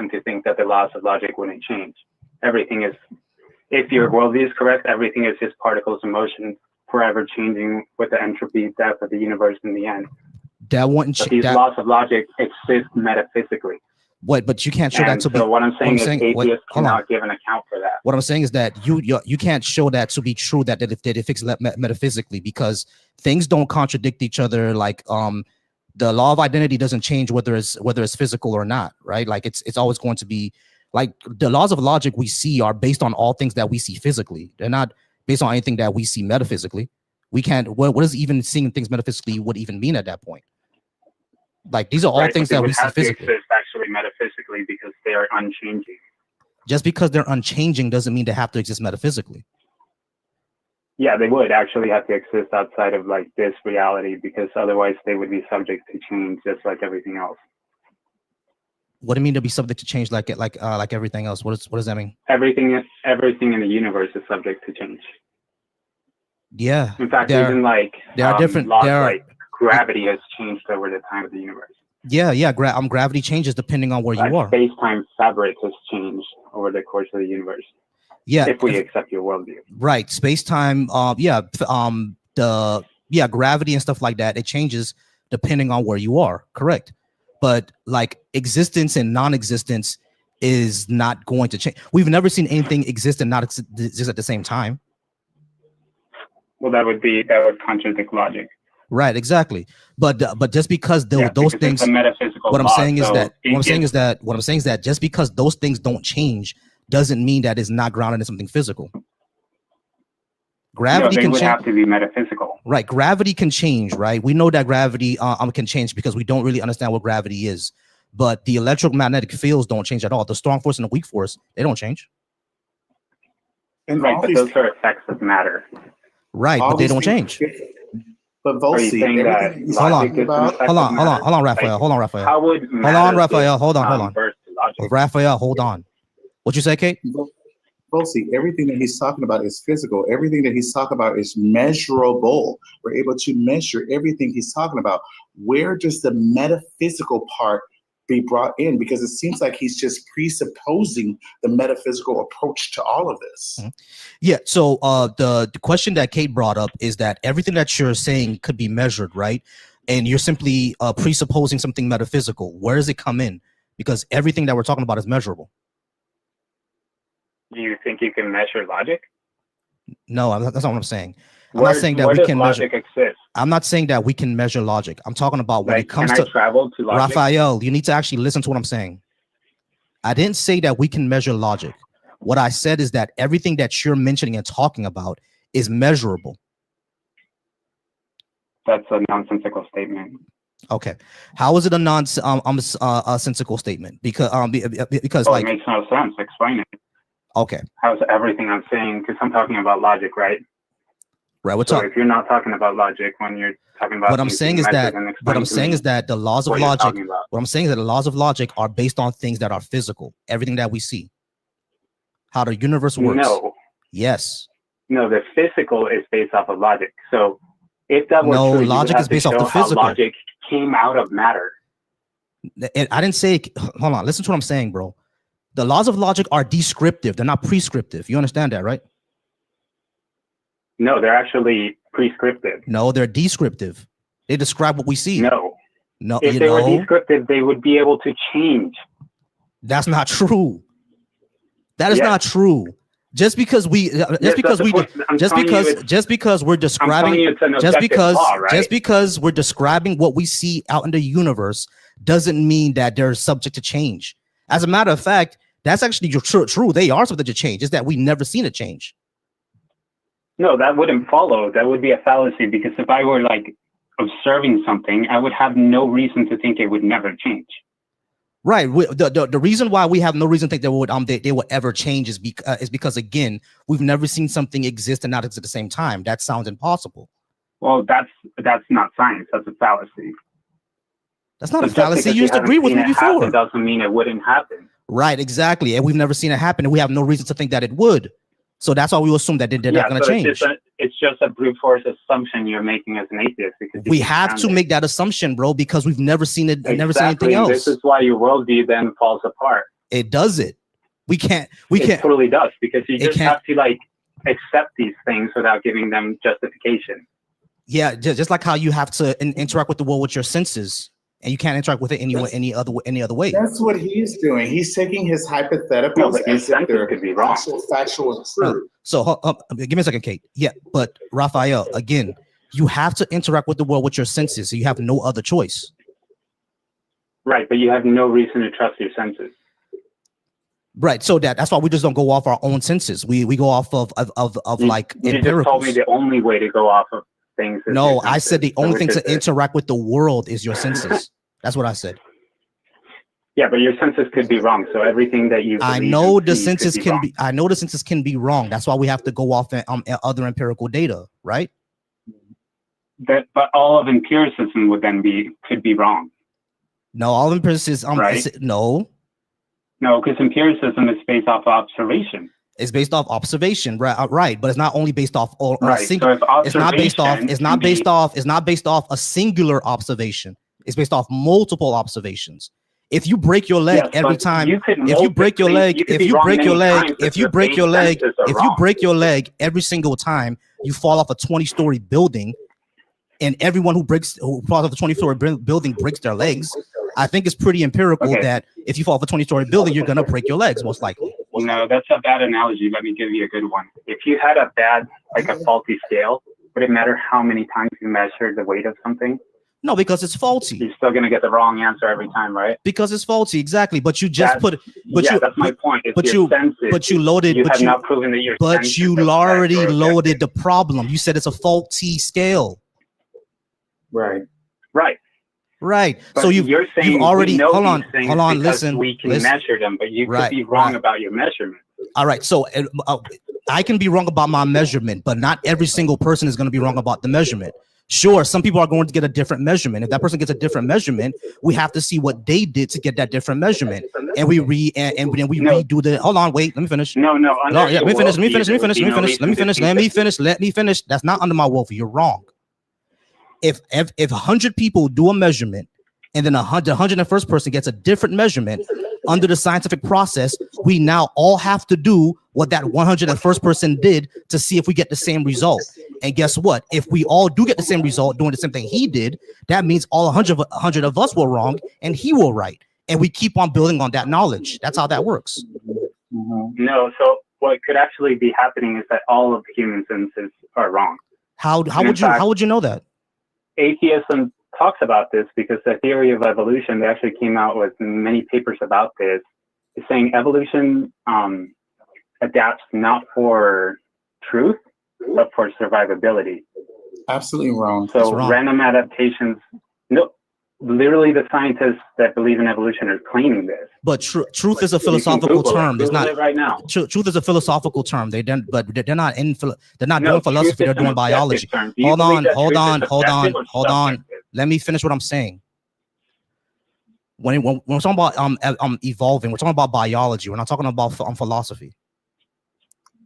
reason to think that the laws of logic wouldn't change. Everything is, if your worldview is correct, everything is just particles in motion, forever changing with the entropy depth of the universe in the end. That wouldn't change. These laws of logic exist metaphysically. What? But you can't show that to be. So what I'm saying is atheists cannot give an account for that. What I'm saying is that you can't show that to be true, that it fixed metaphysically, because things don't contradict each other. Like the law of identity doesn't change whether it's physical or not, right? Like it's always going to be like the laws of logic we see are based on all things that we see physically. They're not based on anything that we see metaphysically. We can't. What does even seeing things metaphysically would even mean at that point? Like these are all things that we see physically. Exist actually metaphysically because they are unchanging. Just because they're unchanging doesn't mean they have to exist metaphysically. Yeah, they would actually have to exist outside of like this reality, because otherwise they would be subject to change just like everything else. What do you mean to be subject to change like everything else? What does that mean? Everything in the universe is subject to change. Yeah. In fact, even like there are different laws like gravity has changed over the time of the universe. Yeah. Gravity changes depending on where you are. Space-time fabric has changed over the course of the universe. Yeah. If we accept your worldview. Right. Space-time. Gravity and stuff like that. It changes depending on where you are. Correct. But like existence and non-existence is not going to change. We've never seen anything exist and not exist at the same time. Well, that would contradict logic. Right, exactly. But just because those things, what I'm saying is that just because those things don't change doesn't mean that it's not grounded in something physical. Gravity can have to be metaphysical. Right, gravity can change. Right, we know that gravity can change because we don't really understand what gravity is. But the electromagnetic fields don't change at all. The strong force and the weak force, they don't change. And right, but those are effects of matter. Right, but they don't change. But Volcy, hold on, Raphael. Hold on. Raphael, hold on. What you say, Kate? Volcy, everything that he's talking about is physical. Everything that he's talking about is measurable. We're able to measure everything he's talking about. Where does the metaphysical part be brought in? Because it seems like he's just presupposing the metaphysical approach to all of this. Mm-hmm. Yeah. So the question that Kate brought up is that everything that you're saying could be measured, right? And you're simply presupposing something metaphysical. Where does it come in? Because everything that we're talking about is measurable. Do you think you can measure logic? No, that's not what I'm saying. I'm not saying that we can measure. Exist? I'm not saying that we can measure logic. I'm talking about when it comes to travel to logic? Raphael, you need to actually listen to what I'm saying. I didn't say that we can measure logic. What I said is that everything that you're mentioning and talking about is measurable. That's a nonsensical statement. Okay, how is it a nonsensical statement? Because it makes no sense. Explain it. Okay. How's everything I'm saying? Because I'm talking about logic, right? Right. So if you're not talking about logic when you're talking about what I'm saying is that the laws of logic. What I'm saying is that the laws of logic are based on things that are physical. Everything that we see, how the universe works. No. Yes. No, the physical is based off of logic. So if that was true, logic is based off the physical. Logic came out of matter. I didn't say. Hold on. Listen to what I'm saying, bro. The laws of logic are descriptive. They're not prescriptive. You understand that, right? No, they're actually prescriptive. No, they're descriptive. They describe what we see. No. If they were descriptive, they would be able to change. That's not true. That is not true. Just because we're describing what we see out in the universe doesn't mean that they're subject to change. As a matter of fact, that's actually true. They are subject to change. It's that we've never seen it change. No, that wouldn't follow. That would be a fallacy, because if I were like observing something, I would have no reason to think it would never change. Right. The reason why we have no reason to think they would ever change is because again, we've never seen something exist and not exist at the same time. That sounds impossible. Well, that's not science. That's a fallacy. That's not a fallacy. You used to agree with me before. It doesn't mean it wouldn't happen. Right, exactly. And we've never seen it happen, and we have no reason to think that it would. So that's why we assume that they're not going to change. It's just a brute force assumption you're making as an atheist. Because we have to make that assumption, bro, because we've never seen it, never seen anything else. This is why your worldview then falls apart. It does it. We can't. It totally does, because you just have to like accept these things without giving them justification. Yeah, just like how you have to interact with the world with your senses, and you can't interact with it any other way. That's what he's doing. He's taking his hypotheticals as if they're could be wrong. actual factual truth. So give me a second, Kate. Yeah, but Raphael, again, you have to interact with the world with your senses. So you have no other choice. Right, but you have no reason to trust your senses. Right, so that's why we just don't go off our own senses. We go off of like you empiricals. just told me the only way to go off of things. No, I said the only thing to interact with the world is your senses. That's what I said. Yeah, but your senses could be wrong. So everything that you I know the senses can be. I know the senses can be wrong. That's why we have to go off other empirical data, right? But all of empiricism would then could be wrong. No, all empiricism. Right? No, because empiricism is based off observation. It's based off observation, right? But it's not only based off right. So it's not based off a singular observation. It's based off multiple observations. If you break your leg every time, if you break your leg every single time you fall off a 20-story building, and everyone who falls off a 20-story building breaks their legs, I think it's pretty empirical that if you fall off a 20-story building, you're gonna break your legs most likely. No, that's a bad analogy. Let me give you a good one. If you had a faulty scale, would it matter how many times you measure the weight of something? No, because it's faulty. You're still gonna get the wrong answer every time, right? Because it's faulty, exactly. But you just that's my point. You have not proven that your But you already loaded the problem. You said it's a faulty scale. Right. But so you're saying you've already hold on. Listen, we can measure them, but you could be wrong about your measurement. All right, so I can be wrong about my measurement, but not every single person is going to be wrong about the measurement. Sure, some people are going to get a different measurement. If that person gets a different measurement, we have to see what they did to get that different measurement, and we redo the. Hold on, wait, let me finish. No. Let me finish. That's not under my worldview. You're wrong. If 100 people do a measurement, and then the 101st person gets a different measurement under the scientific process, we now all have to do what that 101st person did to see if we get the same result. And guess what? If we all do get the same result doing the same thing he did, that means all 100 of us were wrong and he will right. And we keep on building on that knowledge. That's how that works. No, so what could actually be happening is that all of the human senses are wrong. How would you know that? Atheism talks about this because the theory of evolution, they actually came out with many papers about this. It's saying evolution adapts not for truth, but for survivability. Absolutely wrong. So random adaptations, no, literally the scientists that believe in evolution are claiming this. But truth is a philosophical term. It's not right now. Truth is a philosophical term. They're not doing philosophy. They're doing biology. Hold on. Let me finish what I'm saying. When we're talking about evolving, we're talking about biology. We're not talking about philosophy.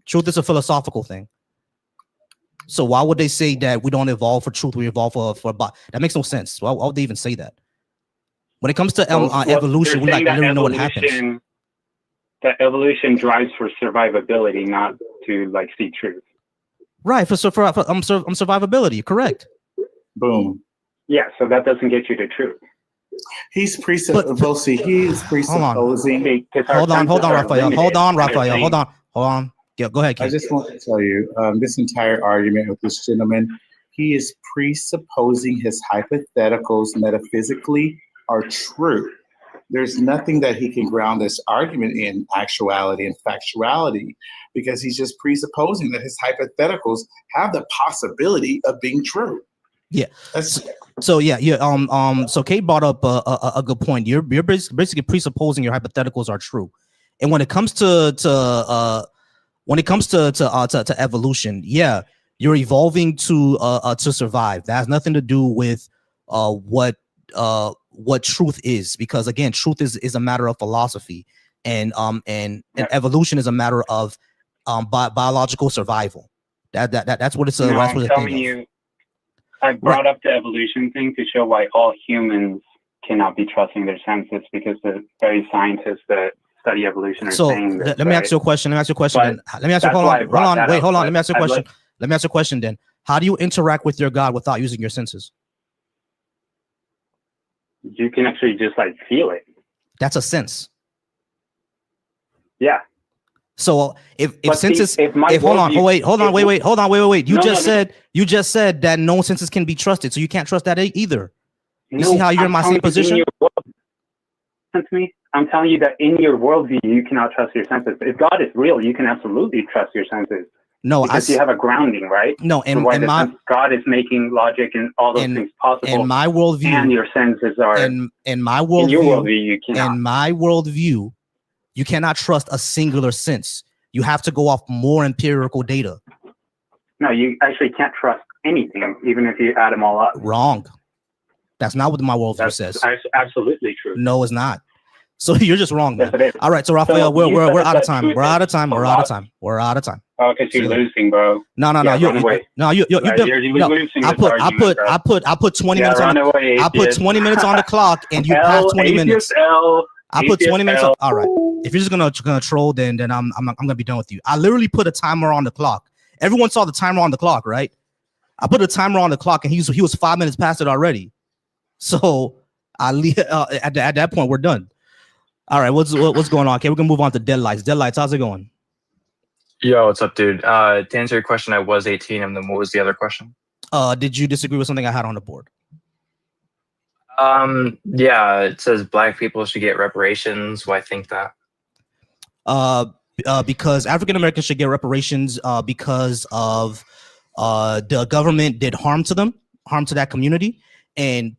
Truth is a philosophical thing. So why would they say that we don't evolve for truth? We evolve for that makes no sense. Why would they even say that? When it comes to evolution, we literally know what happens. That evolution drives for survivability, not to see truth. Right, for survivability, correct. Boom. Yeah, so that doesn't get you to truth. He's presupposing. He is presupposing. Hold on, Raphael. Hold on. Yeah, go ahead, Keith. I just want to tell you, this entire argument with this gentleman, he is presupposing his hypotheticals metaphysically are true. There's nothing that he can ground this argument in actuality and factuality, because he's just presupposing that his hypotheticals have the possibility of being true. Yeah. So Kate brought up a good point. You're basically presupposing your hypotheticals are true, and when it comes to evolution, yeah, you're evolving to survive. That has nothing to do with what truth is, because again, truth is a matter of philosophy, and evolution is a matter of biological survival. That's what it's. No, I'm telling you, I brought up the evolution thing to show why all humans cannot be trusting their senses, because the very scientists that study evolution are So saying this. let me ask you a question. Let me ask you a question. But Then. Let me ask you. that's Hold why I on. Hold brought on. that Wait. up, Hold on. but Let me ask you a I'd question. Let me ask you a question. Then, how do you interact with your God without using your senses? You can actually just like feel it. That's a sense. Yeah. So if But senses, see, if my hold on, worldview- wait, hold on, if- wait. You No, just no, no. said that no senses can be trusted, so you can't trust that either. You see No, how you're in I'm my telling same you, position? Listen to me. I'm telling you that in your worldview, you cannot trust your senses. If God is real, you can absolutely trust your senses. No, because you have a grounding, right? No, in my God is making logic and all those things possible. In my worldview, and your senses are in my worldview, in your worldview, you cannot. In my worldview, you cannot trust a singular sense. You have to go off more empirical data. No, you actually can't trust anything, even if you add them all up. Wrong. That's not what my worldview says. That's absolutely true. No, it's not. So you're just wrong, man. Yes, it is. All right, so Raphael, So we're out of time. We're out of time. We're out of time. We're out of time. Oh, because you're losing, bro. No. You're I put 20 minutes on. I put 20 minutes on the clock, and you passed 20 minutes. I put 20 minutes on. All right. If you're just gonna troll, then I'm gonna be done with you. I literally put a timer on the clock. Everyone saw the timer on the clock, right? I put a timer on the clock, and he was 5 minutes past it already. So at that point, we're done. All right, what's going on? Okay, we're gonna move on to Deadlights. Deadlights, how's it going? Yo, what's up, dude? To answer your question, I was 18, and then what was the other question? Did you disagree with something I had on the board? Yeah, it says black people should get reparations. Why think that? Because African Americans should get reparations because of the government did harm to them, harm to that community, and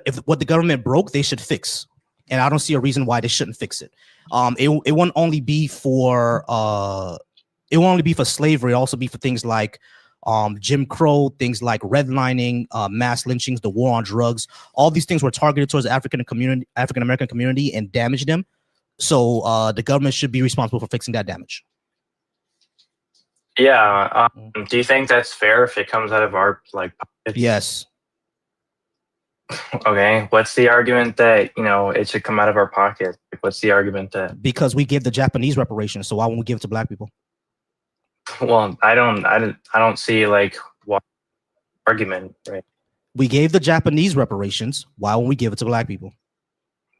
if what the government broke, they should fix. And I don't see a reason why they shouldn't fix it. It won't only be for slavery. It'll also be for things like Jim Crow, things like redlining, mass lynchings, the war on drugs. All these things were targeted towards the African American community and damaged them. So the government should be responsible for fixing that damage. Yeah. Do you think that's fair if it comes out of our pockets? Yes. Okay. What's the argument that it should come out of our pocket? What's the argument that? Because we gave the Japanese reparations, so why won't we give it to black people? Well, I don't see what argument, right? We gave the Japanese reparations. Why won't we give it to black people?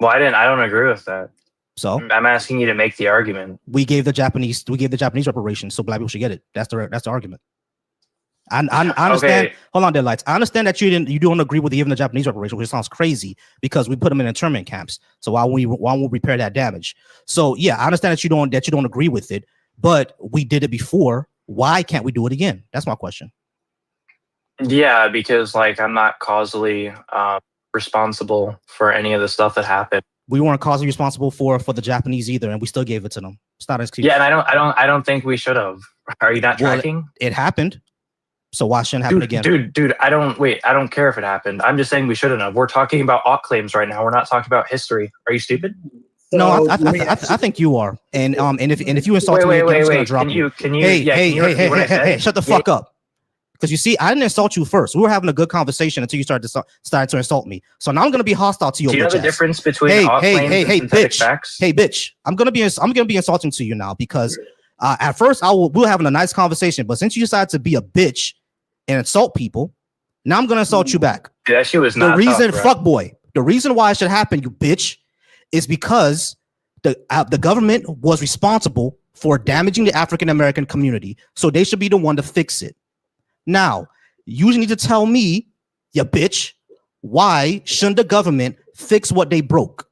Well, I don't agree with that. So I'm asking you to make the argument. We gave the Japanese reparations, so black people should get it. That's the argument. I understand. Okay. Hold on, Deadlights. I understand that you don't agree with even the Japanese reparations, which sounds crazy because we put them in internment camps. So why won't we repair that damage? So yeah, I understand that you don't agree with it, but we did it before. Why can't we do it again? That's my question. Yeah, because I'm not causally responsible for any of the stuff that happened. We weren't causally responsible for the Japanese either, and we still gave it to them. It's not an excuse. Yeah, and I don't think we should have. Are you not tracking? It happened. So why shouldn't happen again? Dude, I don't care if it happened. I'm just saying we shouldn't have. We're talking about alt claims right now. We're not talking about history. Are you stupid? No, I think you are. And if you insult me, I'm just gonna drop you. Hey, shut the fuck up. Because you see, I didn't insult you first. We were having a good conversation until you started to insult me. So now I'm gonna be hostile to you. Do you know the difference between alt claims and synthetic facts? Hey, bitch, I'm gonna be insulting to you now because at first we were having a nice conversation, but since you decided to be a bitch and insult people, now I'm gonna insult you back. That shit was not the reason. Fuck boy. The reason why it should happen, you bitch, is because the government was responsible for damaging the African American community, so they should be the one to fix it. Now, you need to tell me, you bitch, why shouldn't the government fix what they broke?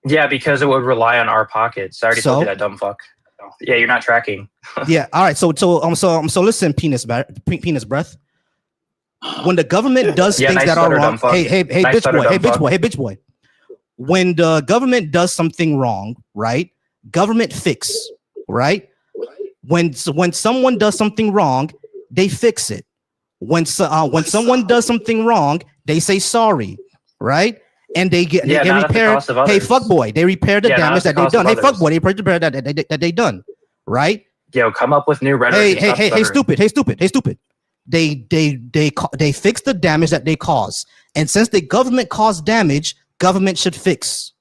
Yeah, because it would rely on our pockets. I already told you that, dumb fuck. Yeah, you're not tracking. Yeah, all right. So listen, penis breath. When the government does things that are wrong, hey, bitch boy. When the government does something wrong, right? Government fix, right? When someone does something wrong, they fix it. When someone does something wrong, they say sorry, right? And they repair. Hey, fuckboy, they repair the damage that they've done. Hey, fuckboy, they repair that they done, right? Yo, come up with new rhetoric. Hey, stupid. They fix the damage that they cause, and since the government caused damage, government should fix.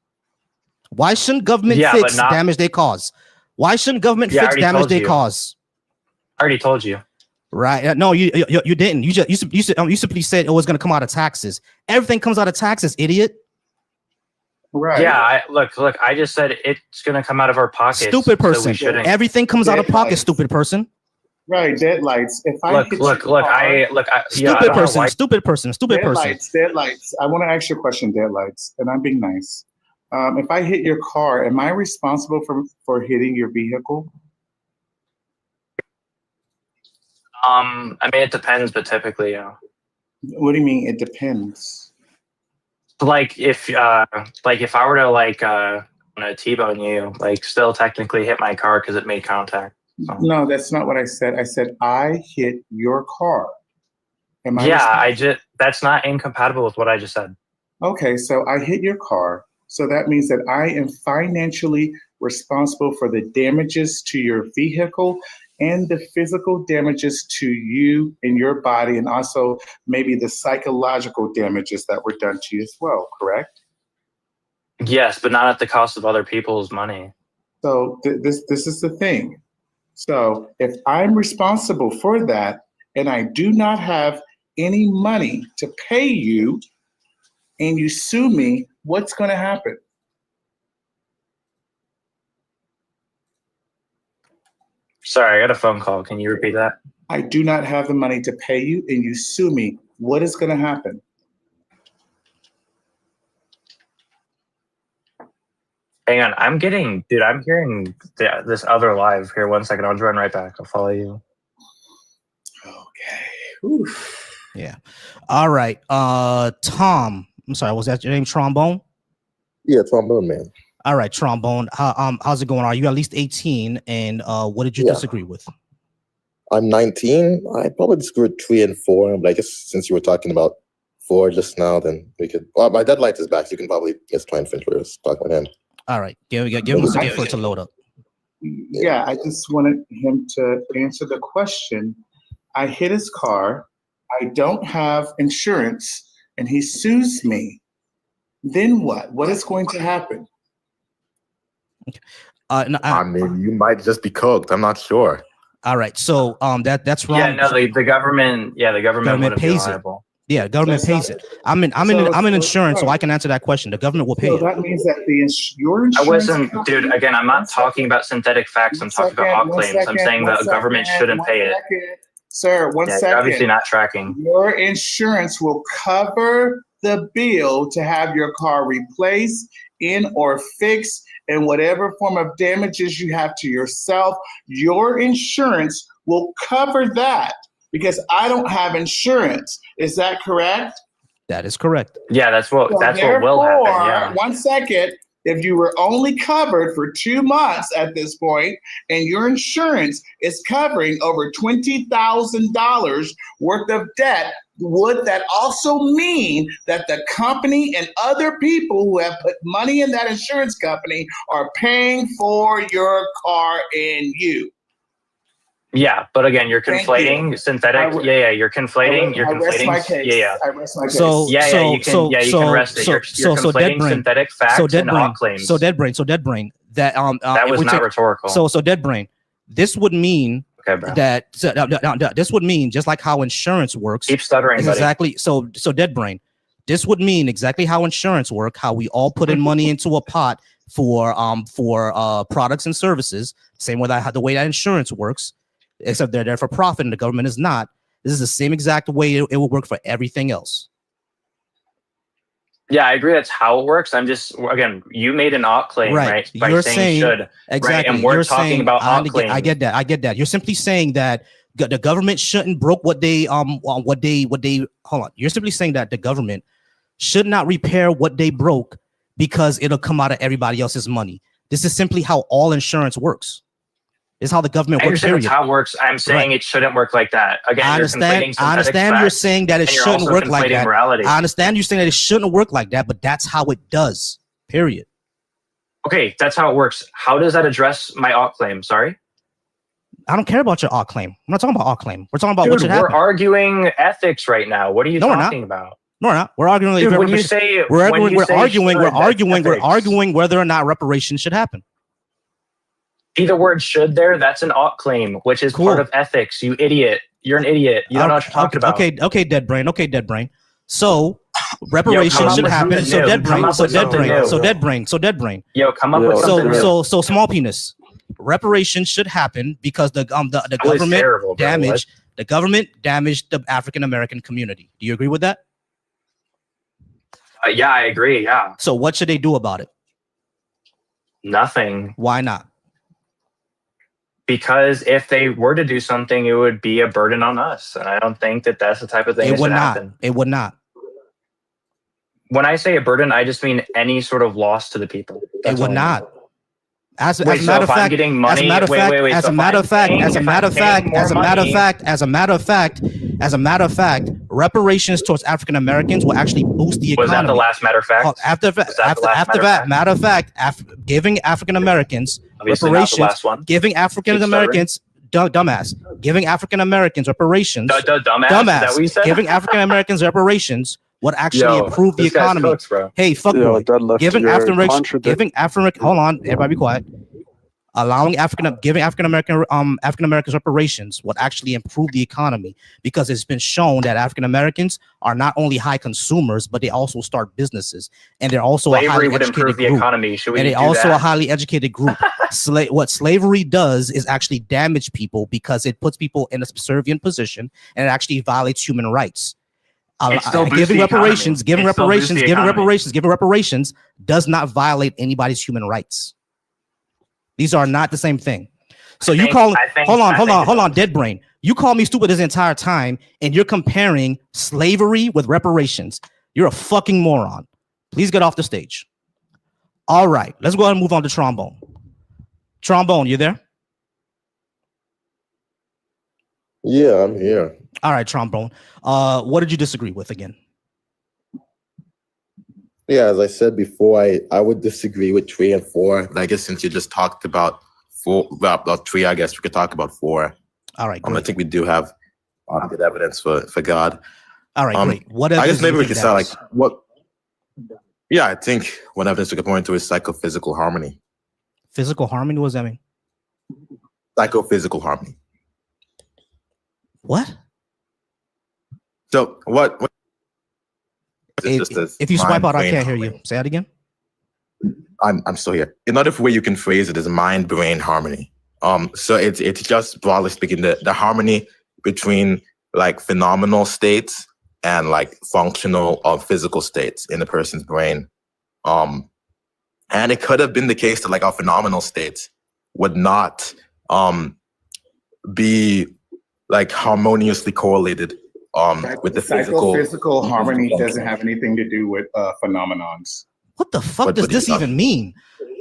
Why shouldn't government Yeah, but fix not- damage they cause? Why shouldn't government Yeah, I fix already damage told they you. cause? I already told you. Right? No, you didn't. You simply said it was going to come out of taxes. Everything comes out of taxes, idiot. Right. Yeah, look. I just said it's going to come out of our pockets. Stupid person. So we shouldn't. Everything comes out of pocket. Deadlights. Stupid person. Right. Deadlights. If I Look. hit your car, I Stupid don't know person. why- Stupid person. Stupid person. Deadlights. I want to ask you a question, Deadlights, and I'm being nice. If I hit your car, am I responsible for hitting your vehicle? I mean, it depends, but typically, yeah. What do you mean? It depends. Like if I were to T-bone you, like still technically hit my car because it made contact. So. No, that's not what I said. I said I hit your car. Am I responsible? That's not incompatible with what I just said. Okay, so I hit your car. So that means that I am financially responsible for the damages to your vehicle and the physical damages to you and your body, and also maybe the psychological damages that were done to you as well, correct? Yes, but not at the cost of other people's money. So this is the thing. So if I'm responsible for that and I do not have any money to pay you and you sue me, what's going to happen? Sorry, I got a phone call. Can you repeat that? I do not have the money to pay you and you sue me. What is going to happen? Hang on, I'm hearing this other live here. 1 second, I'll run right back. I'll follow you. Okay. Whew. Yeah. All right. Tom. I'm sorry. Was that your name? Trombone? Yeah, Trombone Man. All right, Trombone. How's it going? Are you at least 18? And what did you disagree with? I'm 19. I probably disagree with 3 and 4. But I guess since you were talking about 4 just now, then we could. Well, my deadlight is back. So you can probably just try and finish what I was talking about him. All right. Give him a second for it to load up. Yeah, I just wanted him to answer the question. I hit his car. I don't have insurance, and he sues me. Then what? What is going to happen? No, I mean, you might just be cooked. I'm not sure. all right. So that's wrong. Yeah, no, the government. Yeah, the government wouldn't be pays it. liable. Yeah, the government pays it. I'm in insurance, so I can answer that question. The government will pay So it. that means that your I insurance. wasn't, dude. Again, I'm not talking about synthetic facts. I'm talking about hot claims. I'm saying the government shouldn't pay it. Sir, one Yeah, second. you're obviously not tracking. Your insurance will cover the bill to have your car replaced in or fixed, and whatever form of damages you have to yourself, your insurance will cover that because I don't have insurance. Is that correct? That is correct. Yeah, that's what will happen. Yeah. 1 second. If you were only covered for 2 months at this point, and your insurance is covering over $20,000 worth of debt, would that also mean that the company and other people who have put money in that insurance company are paying for your car and you? Yeah, but again, you're Thank conflating you. synthetic. You're conflating. I rest my case. Yeah. I rest my case. So You can rest it. You're conflating synthetic facts and hot claims. So dead brain. That that was not rhetorical. So dead brain. This would mean that this would mean just like how insurance works. Keep stuttering, buddy. Exactly. So dead brain. This would mean exactly how insurance work. How we all put in money into a pot for products and services. Same way the way that insurance works. Except they're there for profit and the government is not. This is the same exact way it will work for everything else. Yeah, I agree. That's how it works. I'm just, again, you made an ought claim, right? By You're saying should. Exactly. Right? And we're talking about ought claims. I get that. You're simply saying that the government shouldn't broke what they hold on. You're simply saying that the government should not repair what they broke because it'll come out of everybody else's money. This is simply how all insurance works. This is how the government works. That's how it works. I'm saying it shouldn't work like that. Again, I understand you're saying that it shouldn't work like that. Morality. I understand you're saying that it shouldn't work like that, but that's how it does. Period. Okay, that's how it works. How does that address my ought claim? Sorry? I don't care about your ought claim. I'm not talking about ought claim. We're talking about what should happen. We're arguing ethics right now. What are you talking about? No, we're not. We're arguing. Dude, when you say we're arguing. when you We're say arguing. should, We're arguing. that's We're arguing whether or not reparations should happen. See the word "should" there? That's an ought claim, which is part of ethics. You idiot! You're an idiot. You don't know what you're talking about. Okay, dead brain. Okay, dead brain. So reparations should happen. So dead brain. So dead brain. So dead brain. So dead brain. Yo, come up with something new. So small penis. Reparations should happen because the government terrible, damaged the government damaged the African American community. Do you agree with that? Yeah, I agree. Yeah. So what should they do about it? Nothing. Why not? Because if they were to do something, it would be a burden on us, and I don't think that that's the type of thing that should happen. It would not. When I say a burden, I just mean any sort of loss to the people. It would not. As a matter of fact, reparations towards African Americans will actually boost the economy. Was that the last matter of fact? Matter of fact, giving African Americans reparations, giving African Americans dumbass, giving African Americans reparations, dumbass, giving African Americans reparations would actually improve the economy. Cooks, hey, fuck boy. Giving African hold on, everybody be quiet. Giving African Americans reparations would actually improve the economy because it's been shown that African Americans are not only high consumers, but they also start businesses, and they're also a highly educated group. Economy. Should we and they're also a highly educated group. What slavery does is actually damage people because it puts people in a subservient position and it actually violates human rights. Giving reparations does not violate anybody's human rights. These are not the same thing. So hold on, dead brain. You call me stupid this entire time, and you're comparing slavery with reparations. You're a fucking moron. Please get off the stage. All right, let's go ahead and move on to Trombone. Trombone, you there? Yeah, I'm here. All right, Trombone. What did you disagree with again? Yeah, as I said before, I would disagree with 3 and 4. I guess since you just talked about 3, I guess we could talk about 4. All right, I think we do have good evidence for God. All right, great. What I guess maybe we could start what? Yeah, I think one evidence we could point to is psychophysical harmony. Physical harmony? What does that mean? Psychophysical harmony. What? So what if you swipe out, I can't hear you. Say that again. I'm still here. Another way you can phrase it is mind-brain harmony. So it's just broadly speaking the harmony between like phenomenal states and like functional or physical states in the person's brain. And it could have been the case that like our phenomenal states would not be like harmoniously correlated with the physical harmony doesn't have anything to do with phenomenons. What the fuck does this even mean?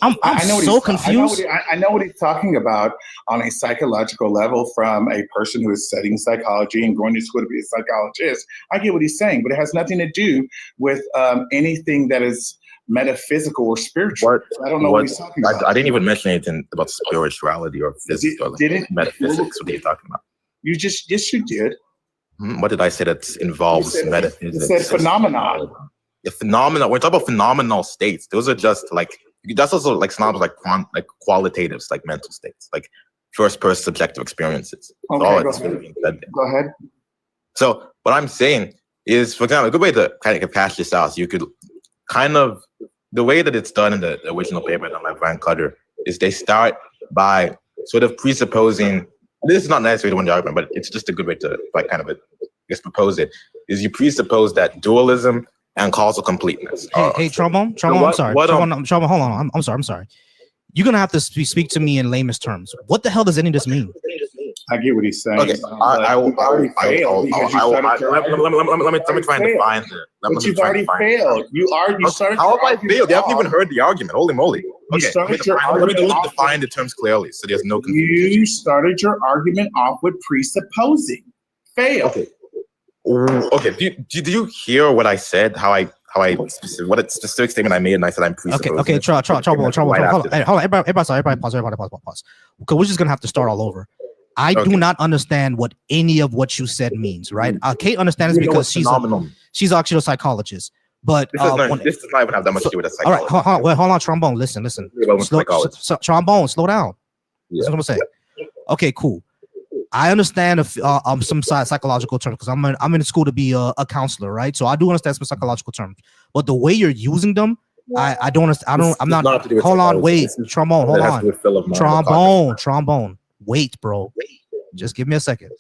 I'm so confused. I know what he's talking about on a psychological level from a person who is studying psychology and going to school to be a psychologist. I get what he's saying, but it has nothing to do with anything that is metaphysical or spiritual. I don't know what he's talking about. I didn't even mention anything about spirituality or physics or metaphysics. What are you talking about? Yes, you did. What did I say that involves metaphysics? You said phenomenon. The phenomena. We're talking about phenomenal states. Those are just like that's also like synonymous like qualitatives, like mental states, like first-person subjective experiences. Okay, go ahead. So what I'm saying is, for example, a good way to kind of cash this out, so you could kind of the way that it's done in the original paper done by Brian Cutter is they start by sort of presupposing. This is not necessarily the one argument, but it's just a good way to like kind of propose it. Is you presuppose that dualism and causal completeness. Hey, Trombone, I'm sorry. Trombone, hold on. I'm sorry. You're gonna have to speak to me in layman's terms. What the hell does any of this mean? I get what he's saying. Okay, let me try and define it. But you've already failed. You started. How have I failed? You haven't even heard the argument. Holy moly! Okay, let me define the terms clearly, so there's no confusion. You started your argument off with presupposing. Fail. Okay. Do you hear what I said? What a specific statement I made, and I said I'm presupposing. Okay. Trouble. Hold on. Everybody pause. Because we're just gonna have to start all over. I Okay. do not understand what any of what you said means, right? Kate understands You know because what's phenomenal. she's actually a psychologist. But This does not even have that much to do with a all right, psychology. hold on, Trombone. Listen. Psychology. Trombone, slow down. Yeah. That's what I'm saying. Okay, cool. I understand some psychological terms because I'm in school to be a counselor, right? So I do understand some psychological terms, but the way you're using them, I don't understand. I'm not. Hold on, wait, Trombone, hold on. Trombone. Wait, bro. Just give me a second.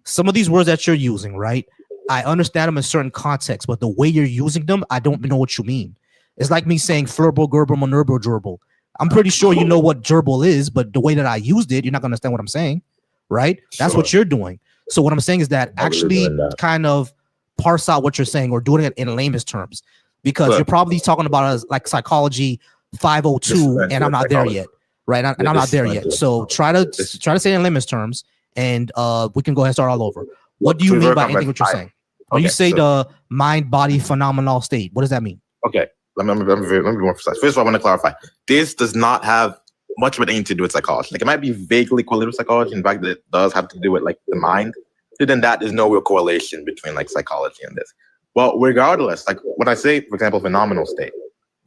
Some of these words that you're using, right? I understand them in certain contexts, but the way you're using them, I don't know what you mean. It's like me saying flurble, gerbil, monerbo, gerbil. I'm pretty sure you know what gerbil is, but the way that I used it, you're not gonna understand what I'm saying, right? That's what you're doing. So what I'm saying is that actually kind of parse out what you're saying or doing it in layman's terms, because you're probably talking about as like psychology 502, and I'm not there yet, right? And I'm not there yet. So try to say it in layman's terms, and we can go ahead and start all over. What do you mean by anything what you're saying? When you say the mind-body phenomenal state, what does that mean? Okay, let me be more precise. First of all, I want to clarify. This does not have much of anything to do with psychology. Like, it might be vaguely correlated with psychology. In fact, it does have to do with like the mind. Other than that, there's no real correlation between like psychology and this. Well, regardless, like when I say, for example, phenomenal state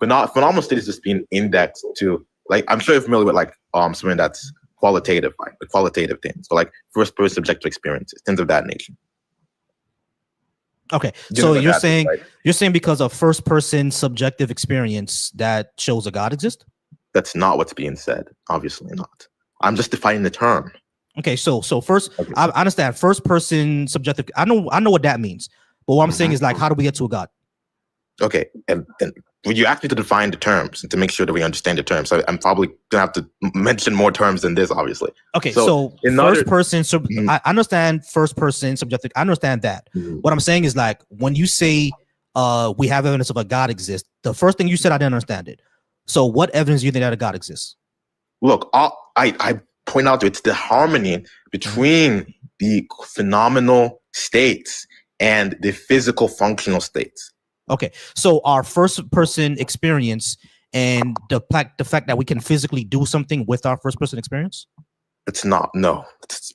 is just being indexed to, like, I'm sure you're familiar with like something that's qualitative, like the qualitative things, so like first person subjective experiences, things of that nature. Okay, so you're saying because of first person subjective experience that shows a God exists? That's not what's being said. Obviously not. I'm just defining the term. Okay, so first, okay. I understand first person subjective. I know what that means, but what I'm saying is like, how do we get to a God? Okay, and would you ask me to define the terms and to make sure that we understand the terms? So I'm probably gonna have to mention more terms than this, obviously. Okay, so first person. So I understand first person subjective. I understand that. What I'm saying is like when you say we have evidence of a God exists, the first thing you said I didn't understand it. So what evidence do you think that a God exists? Look, I point out it's the harmony between the phenomenal states and the physical functional states. Okay, so our first person experience and the fact that we can physically do something with our first person experience? It's not, no.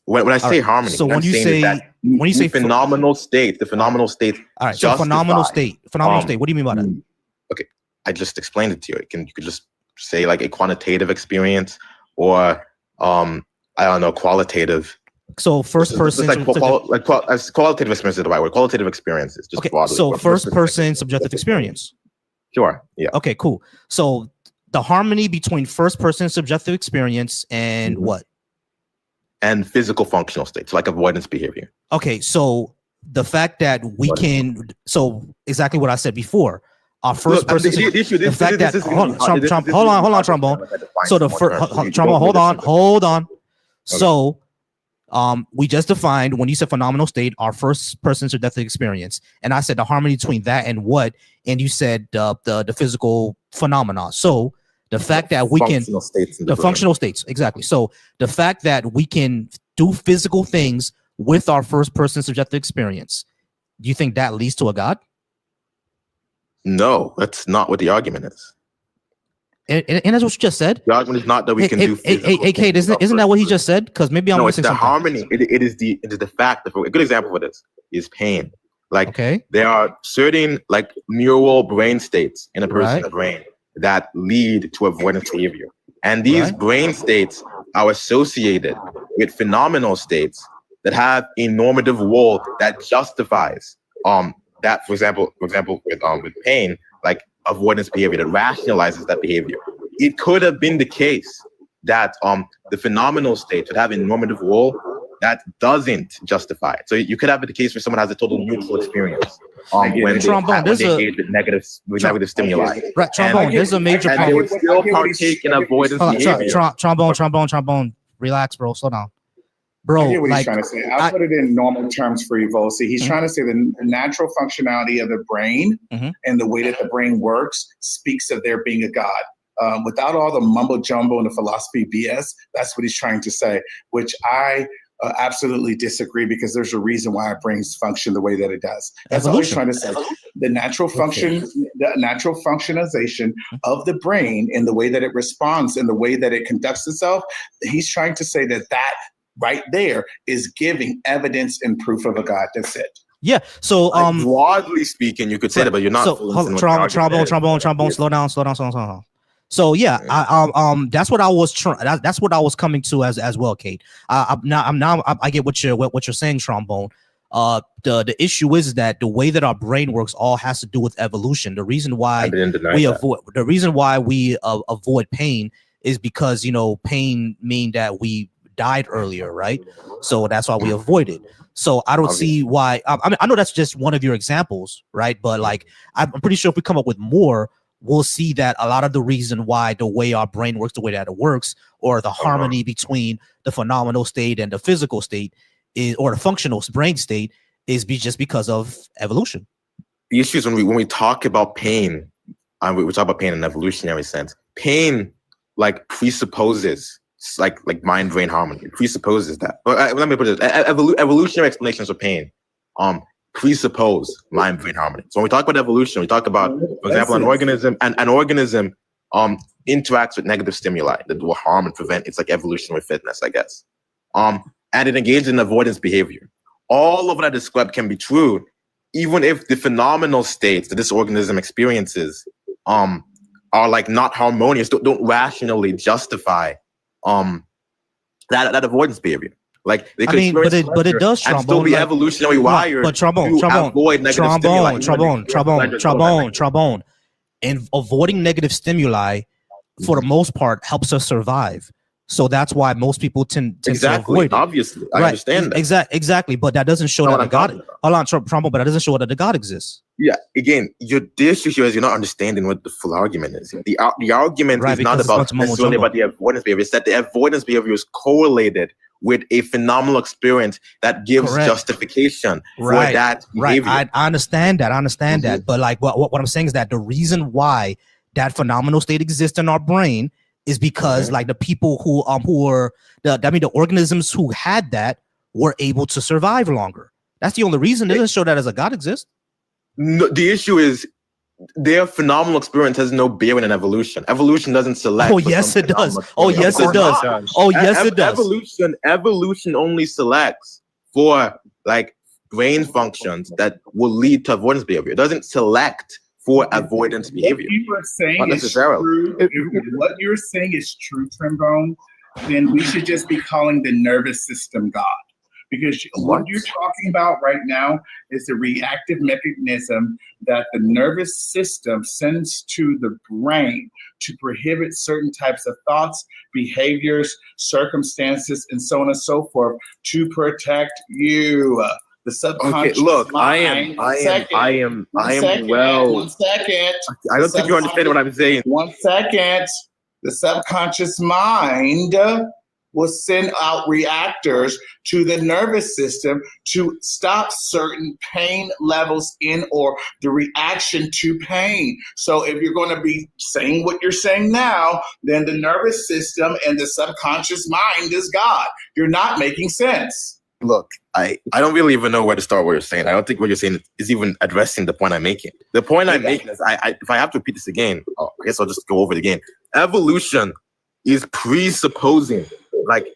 When I say harmony, so when you say phenomenal state, the phenomenal state. All right, so phenomenal state. What do you mean by that? Okay, I just explained it to you. You could just say like a quantitative experience or I don't know, qualitative. So first person, qualitative experience is the right word. Qualitative experiences. Just okay. So first person subjective experience. Sure. Yeah. Okay. Cool. So the harmony between first person subjective experience and what? And physical functional states, like avoidance behavior. Okay. So the fact that we can, so exactly what I said before. Our first person. The fact that hold on, Trombone. So the first Trombone. Hold on. So. We just defined when you said phenomenal state, our first person subjective experience, and I said the harmony between that and what, and you said the physical phenomena. So the fact that we can the functional states, exactly. So the fact that we can do physical things with our first person subjective experience, do you think that leads to a God? No, that's not what the argument is. And that's what you just said. The argument is not that we can do. Kate, isn't that what he just said? Because maybe I'm missing something. Harmony. It is the fact that a good example for this is pain. Like there are certain like neural brain states in a person's brain that lead to avoidance behavior, and these brain states are associated with phenomenal states that have a normative wall that justifies that. For example, with pain, like avoidance behavior that rationalizes that behavior. It could have been the case that the phenomenal state would have a normative wall that doesn't justify it. So you could have the case where someone has a total neutral experience when they engage with negative stimuli. Right, Trombone, there's a major problem. And they would still partake in avoidance behavior. Trombone, relax, bro, slow down. Bro, I get what he's trying to say. I'll put it in normal terms for you, Volcy. He's trying to say the natural functionality of the brain and the way that the brain works speaks of there being a God. Without all the mumbo jumbo and the philosophy BS, that's what he's trying to say, which I absolutely disagree, because there's a reason why our brains function the way that it does. That's all he's trying to say. The natural natural functionalization of the brain and the way that it responds and the way that it conducts itself. He's trying to say that right there is giving evidence and proof of a God. That's it. Yeah. So broadly speaking, you could say that, but you're not. So trombone. Slow down. So yeah, that's what I was that's what I was coming to as well, Kate. I get what you're saying, Trombone. The issue is that the way that our brain works all has to do with evolution. The reason why we avoid pain is because pain mean that we died earlier, right? So that's why we avoid it. So I don't see why. I mean, I know that's just one of your examples, right? But like, I'm pretty sure if we come up with more, we'll see that a lot of the reason why the way our brain works the way that it works, or the harmony between the phenomenal state and the physical state is, or the functional brain state is just because of evolution. The issue is when we talk about pain, and we talk about pain in an evolutionary sense. Pain like presupposes like mind-brain harmony. It presupposes that. Let me put it: evolutionary explanations of pain presuppose mind-brain harmony. So when we talk about evolution, we talk about, for example, an organism interacts with negative stimuli that will harm and prevent its like evolutionary fitness, I guess. And it engages in avoidance behavior. All of what I described can be true, even if the phenomenal states that this organism experiences are like not harmonious, don't rationally justify that avoidance behavior. Like they could but it does, and still be evolutionary wired to avoid negative stimuli. Trombone. And avoiding negative stimuli, for the most part, helps us survive. So that's why most people tend to avoid it. Obviously, I understand that. Exactly, but that doesn't show that the God. Hold on, Trombone, but that doesn't show that the God exists. Yeah, again, the issue here is you're not understanding what the full argument is. The argument is not about necessarily about the avoidance behavior. It's that the avoidance behavior is correlated with a phenomenal experience that gives justification for that behavior. I understand that. But like what I'm saying is that the reason why that phenomenal state exists in our brain is because like the people who are the organisms who had that were able to survive longer. That's the only reason. It doesn't show that as a God exists. No, the issue is their phenomenal experience has no bearing in evolution. Evolution doesn't select. Oh yes, it does. Oh yes, it does. Oh yes, it does. Evolution only selects for like brain functions that will lead to avoidance behavior. It doesn't select for avoidance behavior. If you were saying is true, if what you're saying is true, Trombone, then we should just be calling the nervous system God. Because what you're talking about right now is a reactive mechanism that the nervous system sends to the brain to prohibit certain types of thoughts, behaviors, circumstances, and so on and so forth to protect you. The subconscious. Okay, look, mind. I am well. 1 second. I don't think you understand what I'm saying. 1 second. The subconscious mind will send out reactors to the nervous system to stop certain pain levels in or the reaction to pain. So if you're going to be saying what you're saying now, then the nervous system and the subconscious mind is God. You're not making sense. Look, I don't really even know where to start what you're saying. I don't think what you're saying is even addressing the point I'm making. The point I'm making is, if I have to repeat this again, I guess I'll just go over it again. Evolution is presupposing like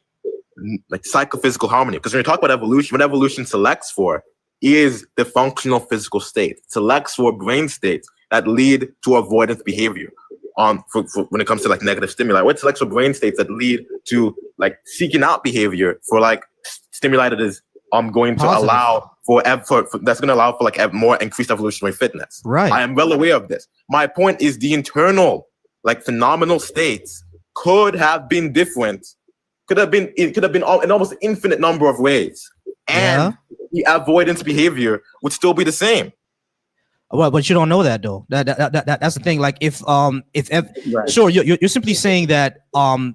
psychophysical harmony. Because when you talk about evolution, what evolution selects for is the functional physical state. It selects for brain states that lead to avoidance behavior. For when it comes to like negative stimuli, what selects for brain states that lead to like seeking out behavior for like stimuli that is going to allow for that's going to allow for like more increased evolutionary fitness. Right. I am well aware of this. My point is the internal like phenomenal states could have been different. It could have been an almost infinite number of ways, and the avoidance behavior would still be the same. Well, but you don't know that though. That's the thing. Like if sure, you're simply saying that our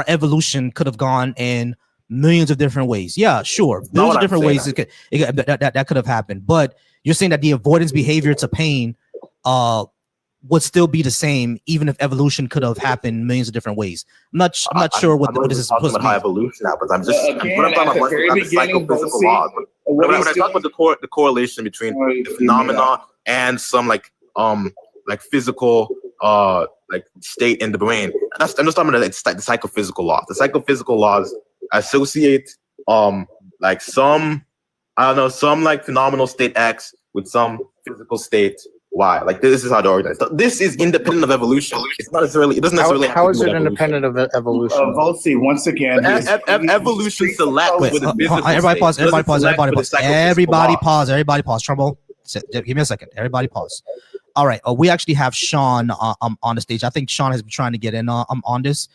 evolution could have gone in millions of different ways. Yeah, sure, millions of different ways that could have happened. But you're saying that the avoidance behavior to pain would still be the same, even if evolution could have happened millions of different ways. I'm not sure what this is supposed to be. How evolution happens. I'm just I'm talking about psychophysical laws. When I talk about the correlation between the phenomena and some like physical like state in the brain. I'm just talking about the psychophysical laws. The psychophysical laws associate like some like phenomenal state X with some physical state Y. Like this is how they're organized. So this is independent of evolution. It's not necessarily. It doesn't necessarily. How is it independent of evolution? Volcy, once again, evolution selects for the physical everybody pause. state. Everybody pause. Everybody pause. Trumbo, give me a second. Everybody pause. All right. We actually have Sean on the stage. I think Sean has been trying to get in on this.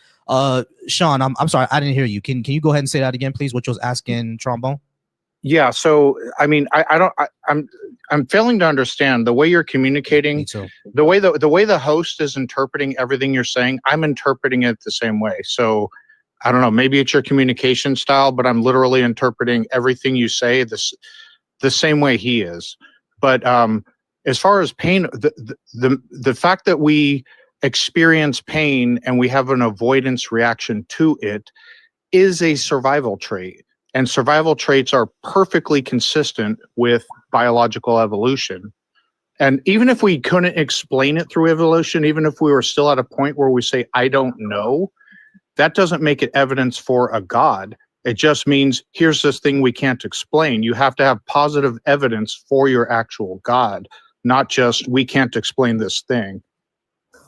Sean, I'm sorry, I didn't hear you. Can you go ahead and say that again, please? What you was asking, Trombone? Yeah. So I mean, I'm failing to understand the way you're communicating. The way the host is interpreting everything you're saying. I'm interpreting it the same way. So I don't know. Maybe it's your communication style, but I'm literally interpreting everything you say the same way he is. But as far as pain, the fact that we experience pain and we have an avoidance reaction to it is a survival trait. And survival traits are perfectly consistent with biological evolution. And even if we couldn't explain it through evolution, even if we were still at a point where we say, I don't know, that doesn't make it evidence for a God. It just means here's this thing we can't explain. You have to have positive evidence for your actual God, not just we can't explain this thing.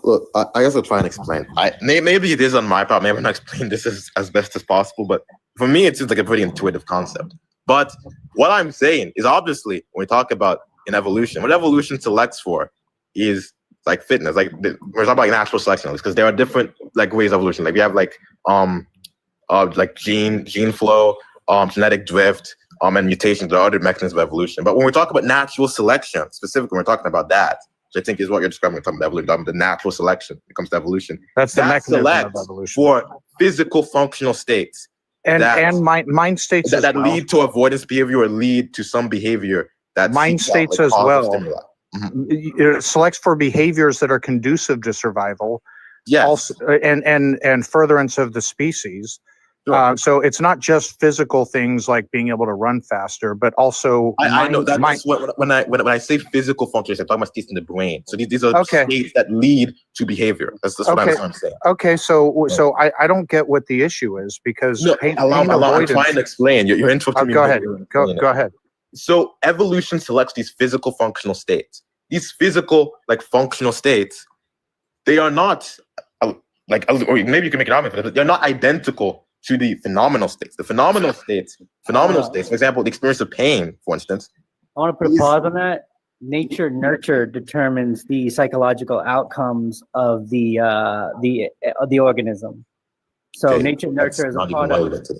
Look, I guess I'll try and explain. Maybe it is on my part. Maybe I'm not explaining this as best as possible, but for me, it seems like a pretty intuitive concept. But what I'm saying is obviously when we talk about in evolution, what evolution selects for is like fitness. Like we're talking about natural selection because there are different like ways of evolution. Like we have like gene flow, genetic drift, and mutations. There are other mechanisms of evolution. But when we talk about natural selection, specifically, we're talking about that. Which I think is what you're describing. We're talking about evolution, talking about the natural selection when it comes to evolution. That's the mechanism of evolution for physical functional states. And mind states that lead to avoidance behavior or lead to some behavior that mind states as well. It selects for behaviors that are conducive to survival. Yes. Also, and furtherance of the species. Sure. So it's not just physical things like being able to run faster, but also I know that's what when I say physical functions, I'm talking about states in the brain. So these are states that lead to behavior. That's what I'm saying. Okay, so I don't get what the issue is because I'm trying to explain. You're interrupting me. Go ahead. Go ahead. So evolution selects these physical functional states. These physical like functional states, they are not or maybe you can make an argument, but they're not identical to the phenomenal states. The phenomenal states, for example, the experience of pain, for instance. I want to put a pause on that. Nature nurture determines the psychological outcomes of the organism. So nature nurture is a product.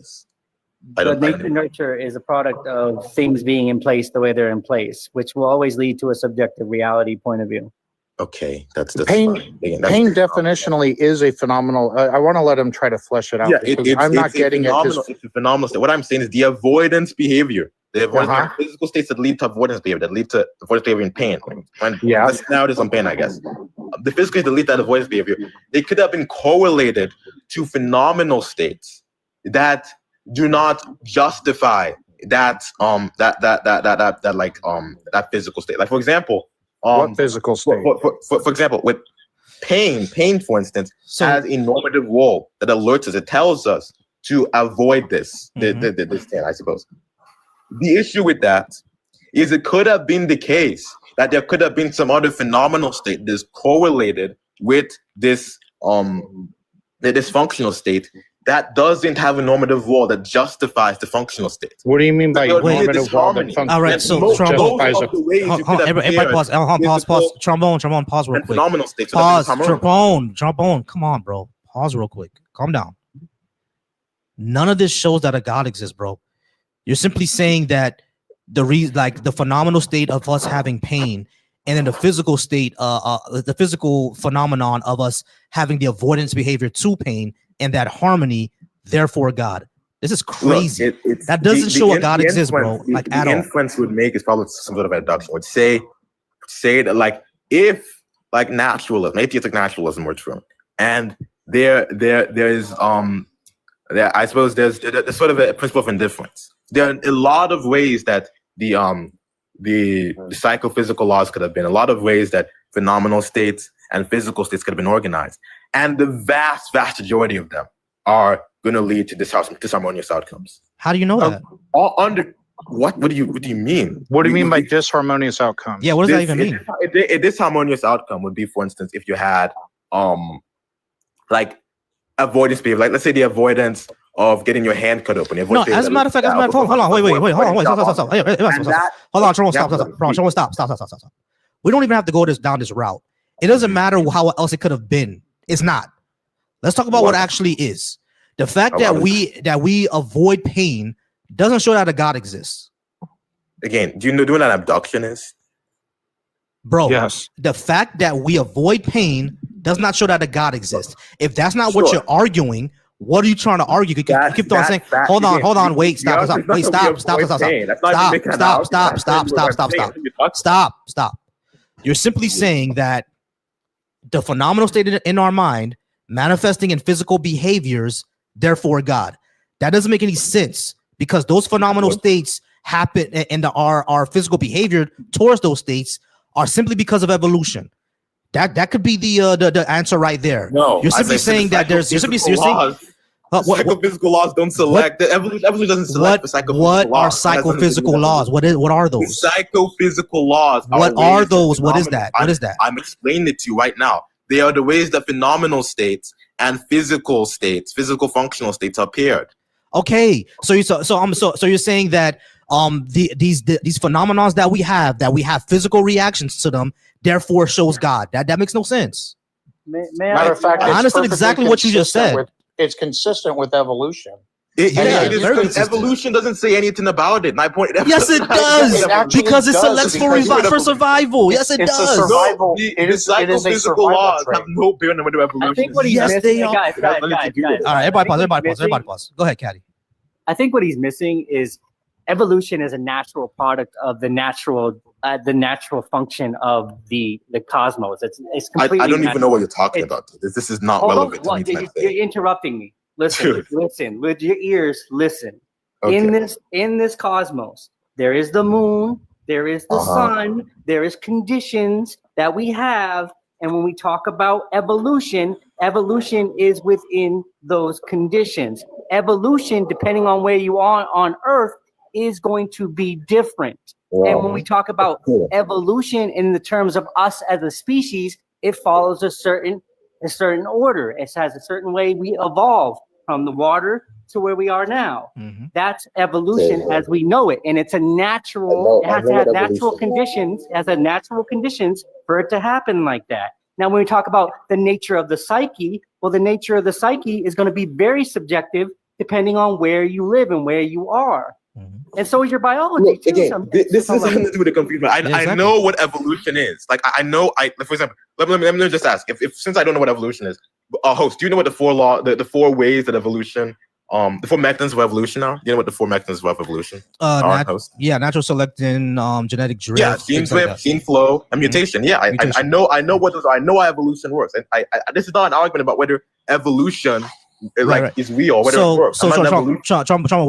Nature nurture is a product of things being in place the way they're in place, which will always lead to a subjective reality point of view. Okay, that's pain. Pain definitionally is a phenomenal. I want to let him try to flesh it out. Yeah, I'm not getting it. It's a phenomenal state. What I'm saying is the avoidance behavior. The avoidance physical states that lead to avoidance behavior, that lead to avoidance behavior in pain. Let's now do some pain, I guess. The physical states that lead to that avoidance behavior, they could have been correlated to phenomenal states that do not justify that physical state. Like for example. What physical state? For example, with pain, for instance, has a normative role that alerts us. It tells us to avoid this thing, I suppose. The issue with that is it could have been the case that there could have been some other phenomenal state that's correlated with this functional state that doesn't have a normative role that justifies the functional state. What do you mean by normative role that all right, so justifies everybody pause. Trombone, pause real quick. Phenomenal state. Pause, Trombone, come on, bro. Pause real quick. Calm down. None of this shows that a God exists, bro. You're simply saying that the phenomenal state of us having pain and then the physical state, the physical phenomenon of us having the avoidance behavior to pain and that harmony, therefore God. This is crazy. Look, that doesn't show a God exists, bro. Like at all. The inference would make is probably some sort of adduction. Would say that like if like naturalism, atheistic naturalism were true, and there is I suppose there's sort of a principle of indifference. There are a lot of ways that the psychophysical laws could have been, a lot of ways that phenomenal states and physical states could have been organized. And the vast majority of them are going to lead to disharmonious outcomes. How do you know that? All under what? What do you mean? What do you mean by disharmonious outcomes? Yeah, what does that even mean? A disharmonious outcome would be, for instance, if you had like avoidance behavior, like let's say the avoidance of getting your hand cut open. No, as a matter of fact, hold on, wait, hold on, stop. Hold on, stop. We don't even have to go down this route. It doesn't matter how else it could have been. It's not. Let's talk about what actually is. The fact that we avoid pain doesn't show that a God exists. Again, do you know what an abduction is? Bro, yes. The fact that we avoid pain does not show that a God exists. If that's not what you're arguing, what are you trying to argue? You keep on saying, hold on, wait, stop. You're simply saying that the phenomenal state in our mind manifesting in physical behaviors, therefore God. That doesn't make any sense because those phenomenal states happen and our physical behavior towards those states are simply because of evolution. That could be the answer right there. No, you're simply saying that there's psychophysical laws don't select. The evolution doesn't select the psychophysical laws. What are psychophysical laws? What are those? The psychophysical laws. What are those? What is that? What is that? I'm explaining it to you right now. They are the ways that phenomenal states and physical states, physical functional states appeared. Okay, so you're saying that these phenomenons that we have physical reactions to them, therefore shows God. That makes no sense. Matter of fact, I understood exactly what you just said. It's consistent with evolution. It is because evolution doesn't say anything about it. My point. Yes, it does because it selects for survival. Yes, it does. Survival. The psychophysical laws have no bearing on whether evolution. I think what he's missing, they are. guys. All right, everybody pause. Go ahead, Caddy. I think what he's missing is evolution is a natural product of the natural function of the cosmos. It's completely. I don't even know what you're talking about. This is not relevant to me. You're interrupting me. Listen, listen with your ears. Listen. Okay. In this cosmos, there is the moon, there is the sun, there is conditions that we have, and when we talk about evolution is within those conditions. Evolution, depending on where you are on Earth, is going to be different. And when we talk about evolution in the terms of us as a species, it follows a certain order. It has a certain way we evolve from the water to where we are now. Mm-hmm. That's evolution as we know it. And it's a natural, it has to have natural conditions, for it to happen like that. Now, when we talk about the nature of the psyche, well, the nature of the psyche is going to be very subjective depending on where you live and where you are. Mm-hmm. And so is your biology too. Again, this is something to do with the confusion. I know what evolution is. Like I know. For example, let me just ask. If since I don't know what evolution is, host, do you know what the four ways that evolution, the four mechanisms of evolution are? Do you know what the four mechanisms of evolution are? Natural selection, genetic drift. Yeah, gene drift, gene flow, and mutation. Yeah, I know what those are. I know how evolution works. And I this is not an argument about whether evolution. Is real, whether it works. So, Trump,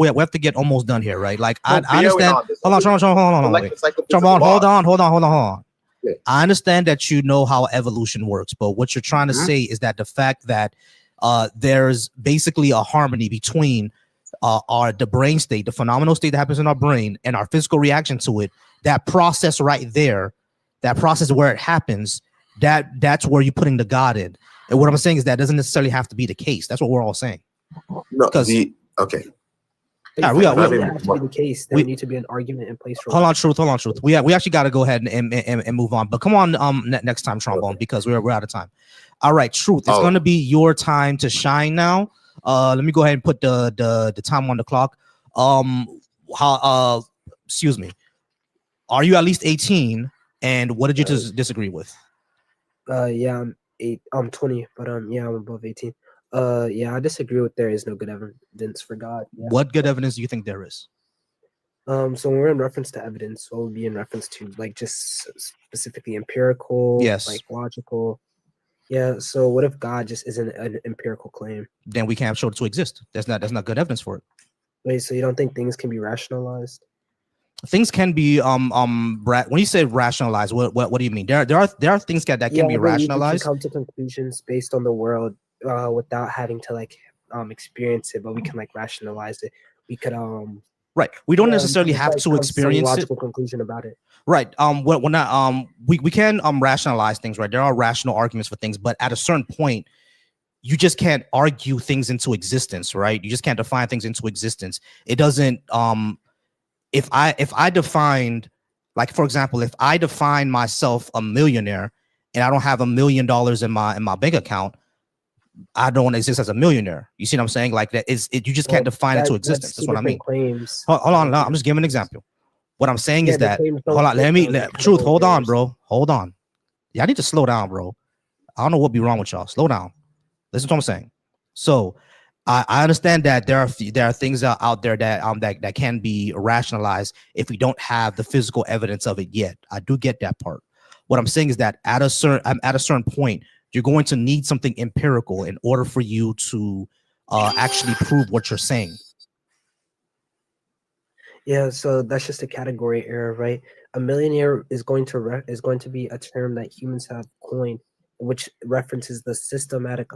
we have to get almost done here, right? Like, I understand. Hold on. Yeah. I understand that you know how evolution works, but what you're trying to say is that the fact that there's basically a harmony between the brain state, the phenomenal state that happens in our brain, and our physical reaction to it. That process right there, that process where it happens, that's where you're putting the God in. And what I'm saying is that doesn't necessarily have to be the case. That's what we're all saying. No, okay. Yeah, we have to be the case. There need to be an argument in place. Hold on, truth. We actually got to go ahead and move on. But come on, next time, Trombone, because we're out of time. All right, truth. It's going to be your time to shine now. Let me go ahead and put the time on the clock. Excuse me. Are you at least 18? And what did you disagree with? Yeah. I'm 20, but yeah, I'm above 18. Yeah, I disagree with there is no good evidence for God. Yeah. What good evidence do you think there is? So when we're in reference to evidence, what would be in reference to like just specifically empirical, like logical? Yeah. So what if God just isn't an empirical claim? Then we can't show it to exist. That's not good evidence for it. Wait, so you don't think things can be rationalized? things can be when you say rationalized, what do you mean? There are things that can be rationalized. We can come to conclusions based on the world without having to like experience it, but we can like rationalize it. We could right. We don't necessarily have to experience it. Logical conclusion about it. Right. We're not we can rationalize things, right? There are rational arguments for things, but at a certain point, you just can't argue things into existence, right? You just can't define things into existence. It doesn't if I defined, like, for example, if I define myself a millionaire and I don't have $1 million in my bank account, I don't exist as a millionaire. You see what I'm saying? Like that is it. You just can't define it to existence. That's what I mean. Claims. Hold on. I'm just giving an example. What I'm saying is that, hold on, truth, hold on, bro. Hold on. Y'all need to slow down, bro. I don't know what be wrong with y'all. Slow down. Listen to what I'm saying. So I understand that there are things out there that can be rationalized if we don't have the physical evidence of it yet. I do get that part. What I'm saying is that at a certain point, you're going to need something empirical in order for you to actually prove what you're saying. Yeah, so that's just a category error, right? A millionaire is going to be a term that humans have coined, which references the systematic.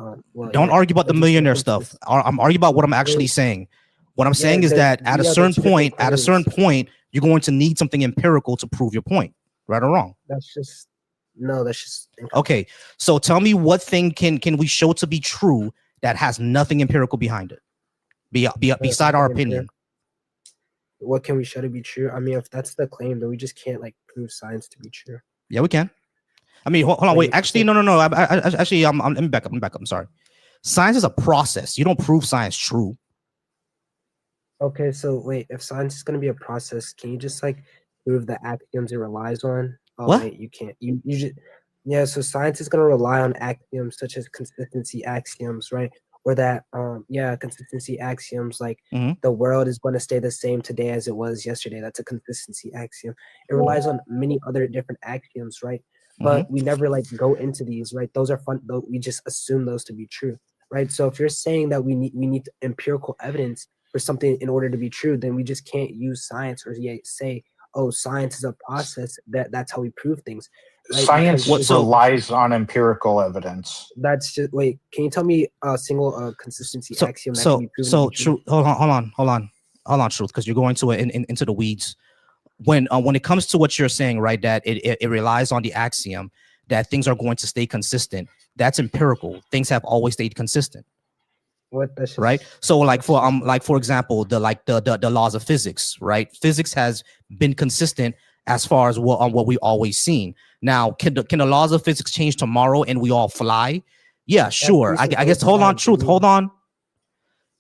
Don't argue about the millionaire stuff. I'm arguing about what I'm actually saying. What I'm saying is that at a certain point, you're going to need something empirical to prove your point, right or wrong. That's just incorrect. Okay. So tell me, what thing can we show to be true that has nothing empirical behind it, beside our opinion? What can we show to be true? I mean, if that's the claim, then we just can't like prove science to be true. Yeah, we can. I mean, hold on, wait. Actually, no. Let me back up. I'm sorry. Science is a process. You don't prove science true. Okay, so wait. If science is going to be a process, can you just like prove the axioms it relies on? What? Wait, you can't. You just So science is going to rely on axioms such as consistency axioms, right? Or that consistency axioms like the world is going to stay the same today as it was yesterday. That's a consistency axiom. It relies on many other different axioms, right? But we never like go into these, right? Those are fun, though. We just assume those to be true, right? So if you're saying that we need empirical evidence for something in order to be true, then we just can't use science or say, oh, science is a process that's how we prove things. Right? Science relies on empirical evidence. That's just wait. Can you tell me a single consistency axiom that can be proven? So true. Hold on, truth, because you're going to into the weeds. When it comes to what you're saying, right, that it relies on the axiom that things are going to stay consistent. That's empirical. Things have always stayed consistent. Right? So for example, the laws of physics, right? Physics has been consistent as far as what we've always seen. Now, can the laws of physics change tomorrow and we all fly? Yeah, sure. I guess. Hold on, truth. Hold on.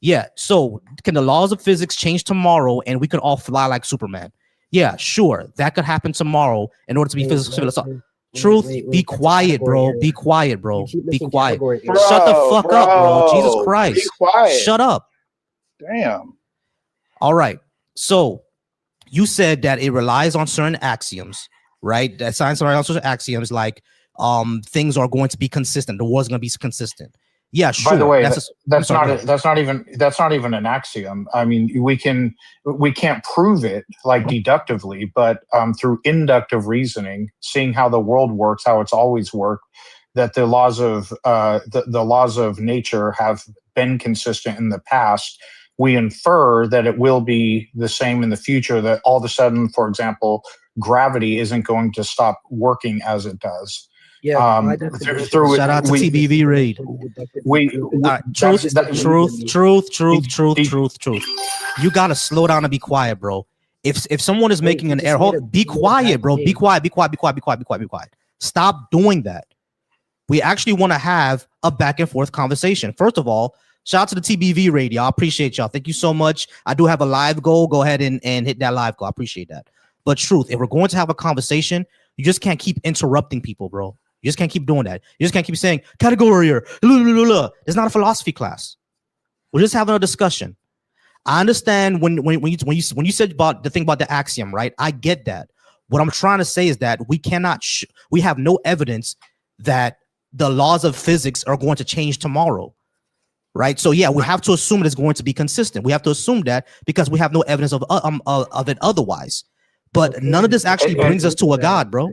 Yeah. So can the laws of physics change tomorrow and we can all fly like Superman? Yeah, sure. That could happen tomorrow in order to be physical. Truth, be quiet, bro. Be quiet, bro. Be quiet. Shut the fuck up, bro. Jesus Christ. Be quiet. Shut up. Damn. All right. So you said that it relies on certain axioms, right? That science relies on certain axioms like things are going to be consistent. The world's going to be consistent. Yeah, sure. By the way, that's not even an axiom. I mean, we can't prove it like deductively, but through inductive reasoning, seeing how the world works, how it's always worked, that the laws of the laws of nature have been consistent in the past. We infer that it will be the same in the future. That all of a sudden, for example, gravity isn't going to stop working as it does. Yeah, shout out to TBV Raid. Truth. You gotta slow down and be quiet, bro. If someone is making an error, be quiet, bro. Be quiet. Stop doing that. We actually want to have a back and forth conversation. First of all, shout out to the TBV Raid, y'all. Appreciate y'all. Thank you so much. I do have a live goal. Go ahead and hit that live goal. I appreciate that. But truth, if we're going to have a conversation, you just can't keep interrupting people, bro. You just can't keep doing that. You just can't keep saying category here. It's not a philosophy class. We're just having a discussion. I understand when you said about the thing about the axiom, right? I get that. What I'm trying to say is that we have no evidence that the laws of physics are going to change tomorrow, right? So yeah, we have to assume that it's going to be consistent. We have to assume that because we have no evidence of it otherwise. But none of this actually brings us to a God, bro.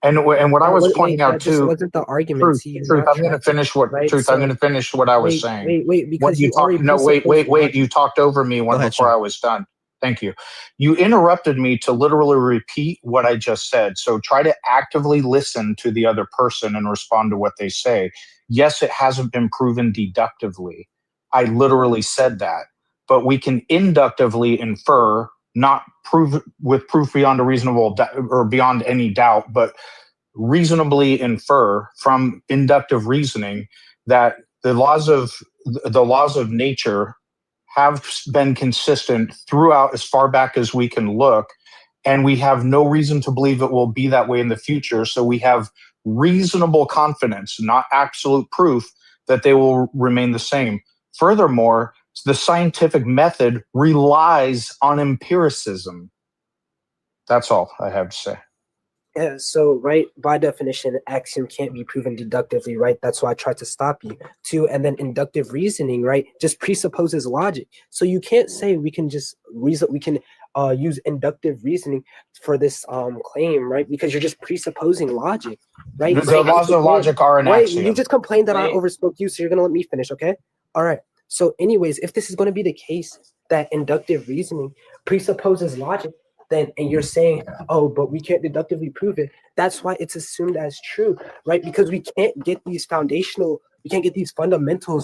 And what I was pointing out too, wasn't the argument. Truth. I'm going to finish what right? truth. So, I'm going to finish what I was saying. Wait, because you talked. No, wait. You talked over me before I was done. Thank you. You interrupted me to literally repeat what I just said. So try to actively listen to the other person and respond to what they say. Yes, it hasn't been proven deductively. I literally said that, but we can inductively infer, not prove with proof beyond a reasonable or beyond any doubt, but reasonably infer from inductive reasoning that the laws of nature have been consistent throughout as far back as we can look, and we have no reason to believe it will be that way in the future. So we have reasonable confidence, not absolute proof, that they will remain the same. Furthermore, the scientific method relies on empiricism. That's all I have to say. Yeah, so, right, by definition, an axiom can't be proven deductively, right? That's why I tried to stop you. Too, and then inductive reasoning, right, just presupposes logic. So you can't say we can just use inductive reasoning for this claim, right? Because you're just presupposing logic, right? The laws of logic are an axiom. You just complained that I overspoke you, so you're going to let me finish, okay? All right. So anyways, if this is going to be the case that inductive reasoning presupposes logic, then, and you're saying, oh, but we can't deductively prove it. That's why it's assumed as true, right? Because we can't get these fundamentals,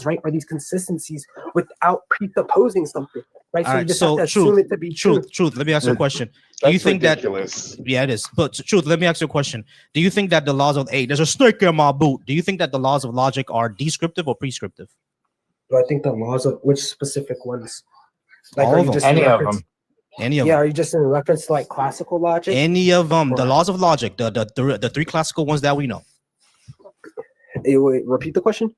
right? Or these consistencies without presupposing something, right? So you just have to assume it to be true. Truth. Let me ask you a question. Do you think ridiculous. that? Yeah, it is. But truth. Let me ask you a question. Do you think that the laws of there's a snake in my boot? Do you think that the laws of logic are descriptive or prescriptive? Do I think the laws of which specific ones? Like, all of them. Any of them. Any of them. them. Are you just in reference to like classical logic? Any of them. The laws of logic, the three classical ones that we know. Wait, repeat the question.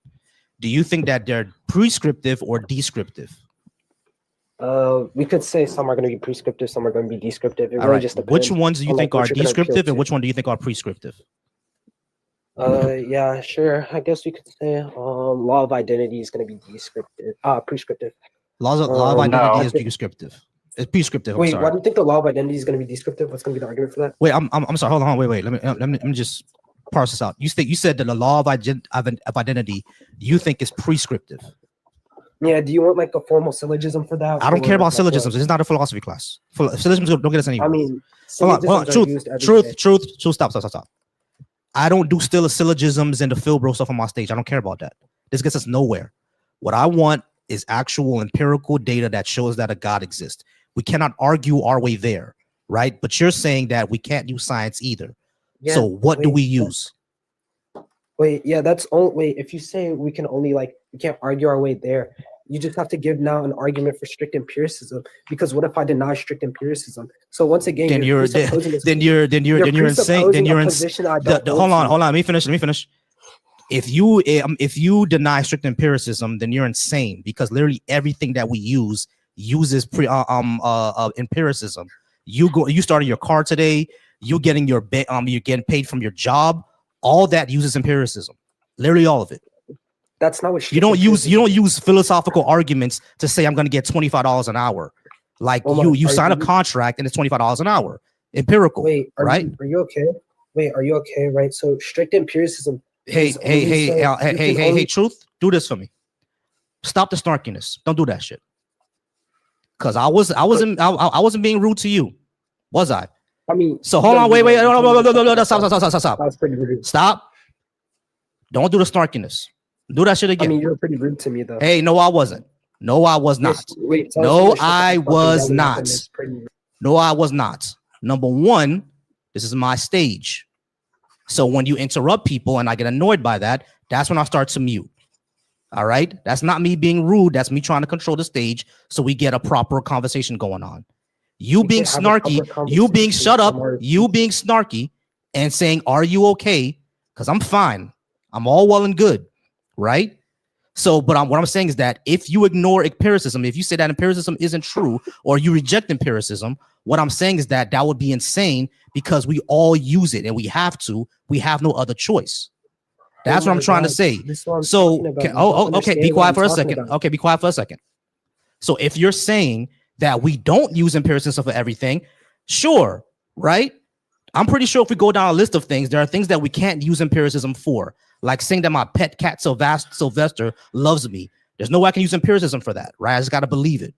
Do you think that they're prescriptive or descriptive? We could say some are going to be prescriptive, some are going to be descriptive. It really just depends. Which ones do you think are descriptive and which one do you think are prescriptive? Yeah, sure. I guess we could say law of identity is going to be descriptive, prescriptive. Law of identity is descriptive. It's prescriptive. Wait, why do you think the law of identity is going to be descriptive? What's going to be the argument for that? Wait, I'm sorry. Hold on. Wait. Let me just parse this out. You said that the law of identity you think is prescriptive. Yeah. Do you want like a formal syllogism for that? I don't care about syllogisms. This is not a philosophy class. Syllogisms don't get us anywhere. I mean, hold on. Truth. Stop. I don't do syllogisms and the Philbro stuff on my stage. I don't care about that. This gets us nowhere. What I want is actual empirical data that shows that a God exists. We cannot argue our way there, right? But you're saying that we can't use science either. Yeah, so what do we use? If you say we can only we can't argue our way there, you just have to give now an argument for strict empiricism. Because what if I deny strict empiricism? So once again, then you're insane. Hold on. Let me finish. If you deny strict empiricism, then you're insane, because literally everything that we uses empiricism. You started your car today. You're getting paid from your job. All that uses empiricism. Literally all of it. That's not what you don't use philosophical arguments to say I'm going to get $25 an hour. Like you sign a contract and it's $25 an hour. Empirical. Wait, right? Are you okay? Wait, are you okay? Right. So strict empiricism. Hey, truth. Do this for me. Stop the snarkiness. Don't do that shit. Cause I wasn't being rude to you, was I? I mean, so hold on, wait, no, stop. That's pretty rude. Stop. Don't do the snarkiness. Do that shit again. I mean, you're pretty rude to me though. Hey, no, I wasn't. No, I was not. No, I was not. No, I was not. Number one, this is my stage. So when you interrupt people and I get annoyed by that, that's when I start to mute. All right. That's not me being rude. That's me trying to control the stage so we get a proper conversation going on. You being snarky, you being shut up, you being snarky and saying, are you okay? Because I'm fine. I'm all well and good. Right. So, but what I'm saying is that if you ignore empiricism, if you say that empiricism isn't true or you reject empiricism, what I'm saying is that would be insane, because we all use it and we have no other choice. That's what I'm trying to say. So, okay, be quiet for a second. Okay, be quiet for a second. So if you're saying that we don't use empiricism for everything, sure, right? I'm pretty sure if we go down a list of things, there are things that we can't use empiricism for, like saying that my pet cat Sylvester loves me. There's no way I can use empiricism for that, right? I just got to believe it.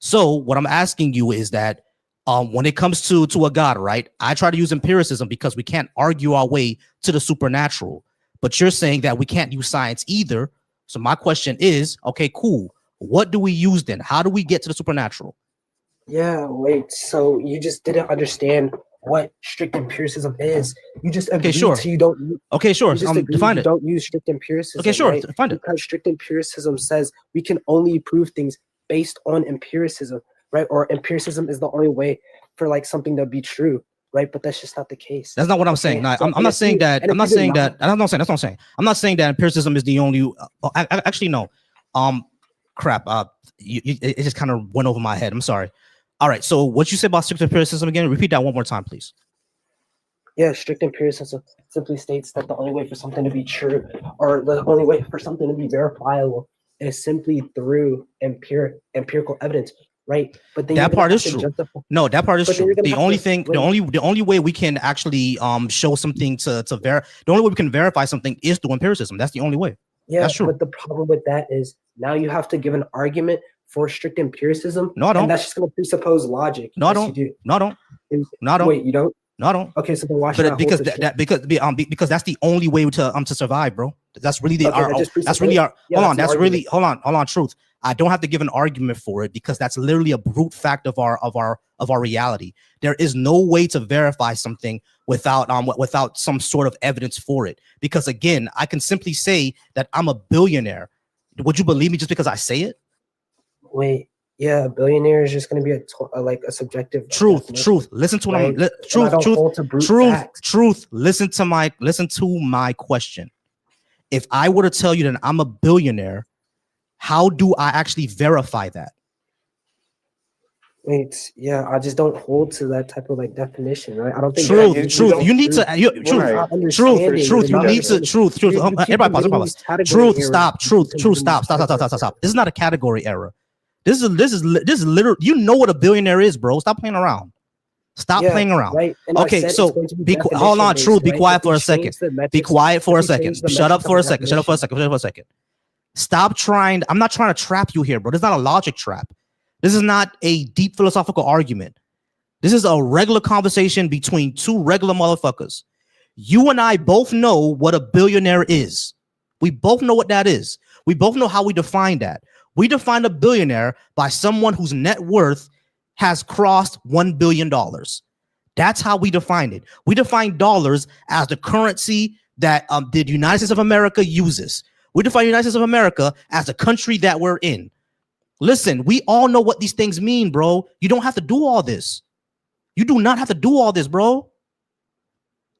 So what I'm asking you is that when it comes to a God, right? I try to use empiricism because we can't argue our way to the supernatural. But you're saying that we can't use science either. So my question is, okay, cool. What do we use then? How do we get to the supernatural? Yeah, wait. So you just didn't understand what strict empiricism is. You just agreed sure. to you don't. Okay, sure. Define it. Don't use strict empiricism. Okay, sure. Right? Define it. Because strict empiricism says we can only prove things based on empiricism, right? Or empiricism is the only way for like something to be true, right? But that's just not the case. That's not what I'm saying. No, I'm not saying that. I'm not saying that. That's what I'm saying. I'm not saying that empiricism is the only. Actually, no. Crap. It just kind of went over my head. I'm sorry. All right. So what you said about strict empiricism again? Repeat that one more time, please. Yeah, strict empiricism simply states that the only way for something to be true, or the only way for something to be verifiable, is simply through empirical evidence, right? But then that part is true. No, that part is true. The only way we can actually show something to the only way we can verify something is through empiricism. That's the only way. Yeah, that's true. But the problem with that is now you have to give an argument for strict empiricism. No, I don't. And that's just going to presuppose logic. No, I don't. No, I don't. No, I don't. Wait, you don't? No, I don't. Okay, so then why should I because that's the only way to survive, bro. That's really the hold on, truth. I don't have to give an argument for it because that's literally a brute fact of our reality. There is no way to verify something without some sort of evidence for it. Because again, I can simply say that I'm a billionaire. Would you believe me just because I say it? Wait, yeah, a billionaire is just going to be a subjective truth. Listen to what I'm truth. Listen to my question. If I were to tell you that I'm a billionaire, how do I actually verify that? Wait, yeah, I just don't hold to that type of like definition, right? I don't think truth. You need to everybody pause. Truth. Stop. Stop. This is not a category error. This is literal. You know what a billionaire is, bro. Stop playing around. Stop playing around. Right. Okay, so hold on, truth. Be quiet for a second. Be quiet for a second. Shut up for a second. Stop trying. I'm not trying to trap you here, bro. This is not a logic trap. This is not a deep philosophical argument. This is a regular conversation between two regular motherfuckers. You and I both know what a billionaire is. We both know what that is. We both know how we define that. We define a billionaire by someone whose net worth has crossed $1 billion. That's how we define it. We define dollars as the currency that the United States of America uses. We define the United States of America as the country that we're in. Listen, we all know what these things mean, bro. You don't have to do all this. You do not have to do all this, bro.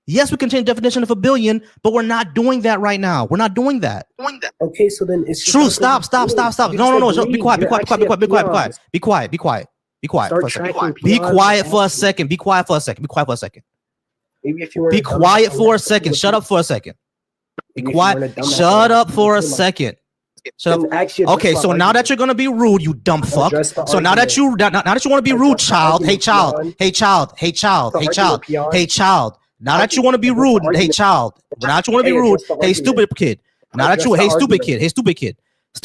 Yes, we can change the definition of a billion, but we're not doing that right now. We're not doing that. Okay, so then it's true. Stop. No. Be quiet for a second. Be quiet for a second. Maybe if you were be quiet for a second. Shut up for a second. Be quiet. Shut up for a second. Shut up. Okay, so now that you're gonna be rude, you dumb fuck. So now that you want to be rude, child. Hey, child. Now that you want to be rude, hey, child. Now that you want to be rude, hey, stupid kid. Now that you, hey, stupid kid. Stupid kid. Hey,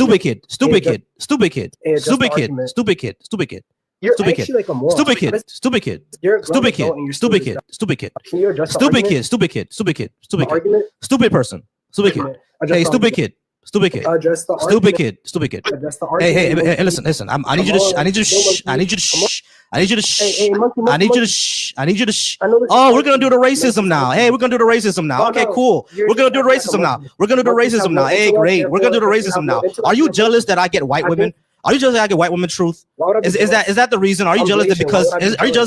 listen. I need you to shh. Oh, we're gonna do the racism now. Hey, we're gonna do the racism now. Okay, cool. We're gonna do the racism now. Hey, great. We're gonna do the racism now. Are you jealous that I get white women? Are you jealous that I get white women? Truth. Is that the reason? Are you jealous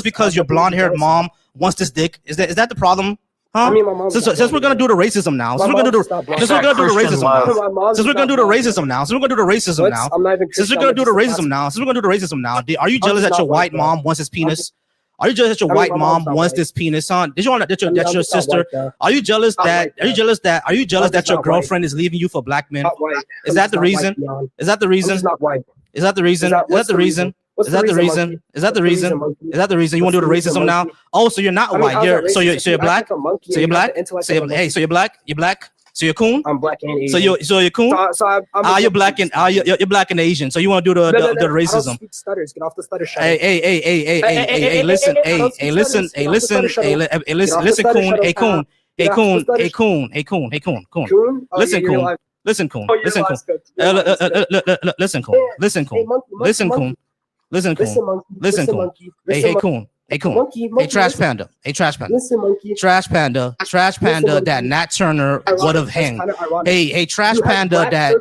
because your blonde-haired mom wants this dick? Is that the problem? Huh? Since we're gonna do the racism now, since we're gonna do the racism now, are you jealous that your white mom wants this penis? Are you jealous that your white mom wants this penis, son? Did you want that your sister? Are you jealous that your girlfriend is leaving you for black men? Is that the reason? Is that the reason? What's Is that the reason? monkey? Is that the What's reason? monkey? Is that the reason you want to do the What's the racism reason, now? monkey? Oh, so you're not I mean, white. how's You're that so racist you're if so you're you act black. like a monkey So and you're you have black. the intellect So of a you're, hey, monkey? so you're black. You're black. So you're coon. I'm black and Asian. So you're coon. I'm You're black and you're black and Asian. So you want to do the no, the I don't racism? speak stutters. Get off the stutter shuttle. Hey, listen, listen, coon, coon. Listen, coon. Listen, coon. Listen, coon. Listen, coon. Listen, coon. Listen, coon. Listen, coon. Listen, coon. Hey, coon. Hey, coon. Hey, trash panda. Hey, trash panda. Listen, monkey. Trash panda. Trash panda. That Nat Turner would have hanged. Hey, trash panda. That.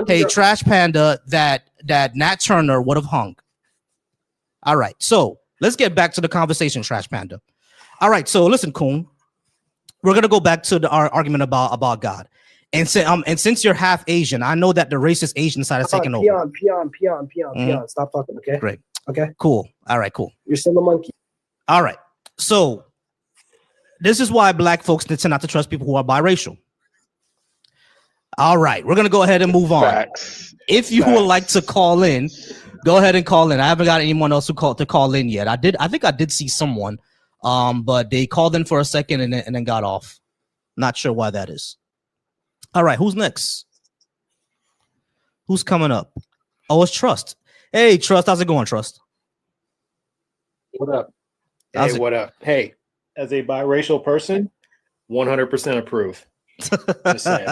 Hey, trash panda. That Nat Turner would have hung. All right, so let's get back to the conversation, trash panda. All right, so listen, coon. We're gonna go back to our argument about God. And since you're half Asian, I know that the racist Asian side is taking over. Peon. Stop talking, okay? Great. Okay. Cool. All right, cool. You're still a monkey. All right. So this is why black folks tend not to trust people who are biracial. All right, we're gonna go ahead and move on. Facts. If you would like to call in, go ahead and call in. I haven't got anyone else who call in yet. I think I did see someone, but they called in for a second and then got off. Not sure why that is. All right, who's next? Who's coming up? Oh, it's Trust. Hey, Trust, how's it going, Trust? What up? How's Hey, it- what up? Hey, as a biracial person, 100% approve. Just saying.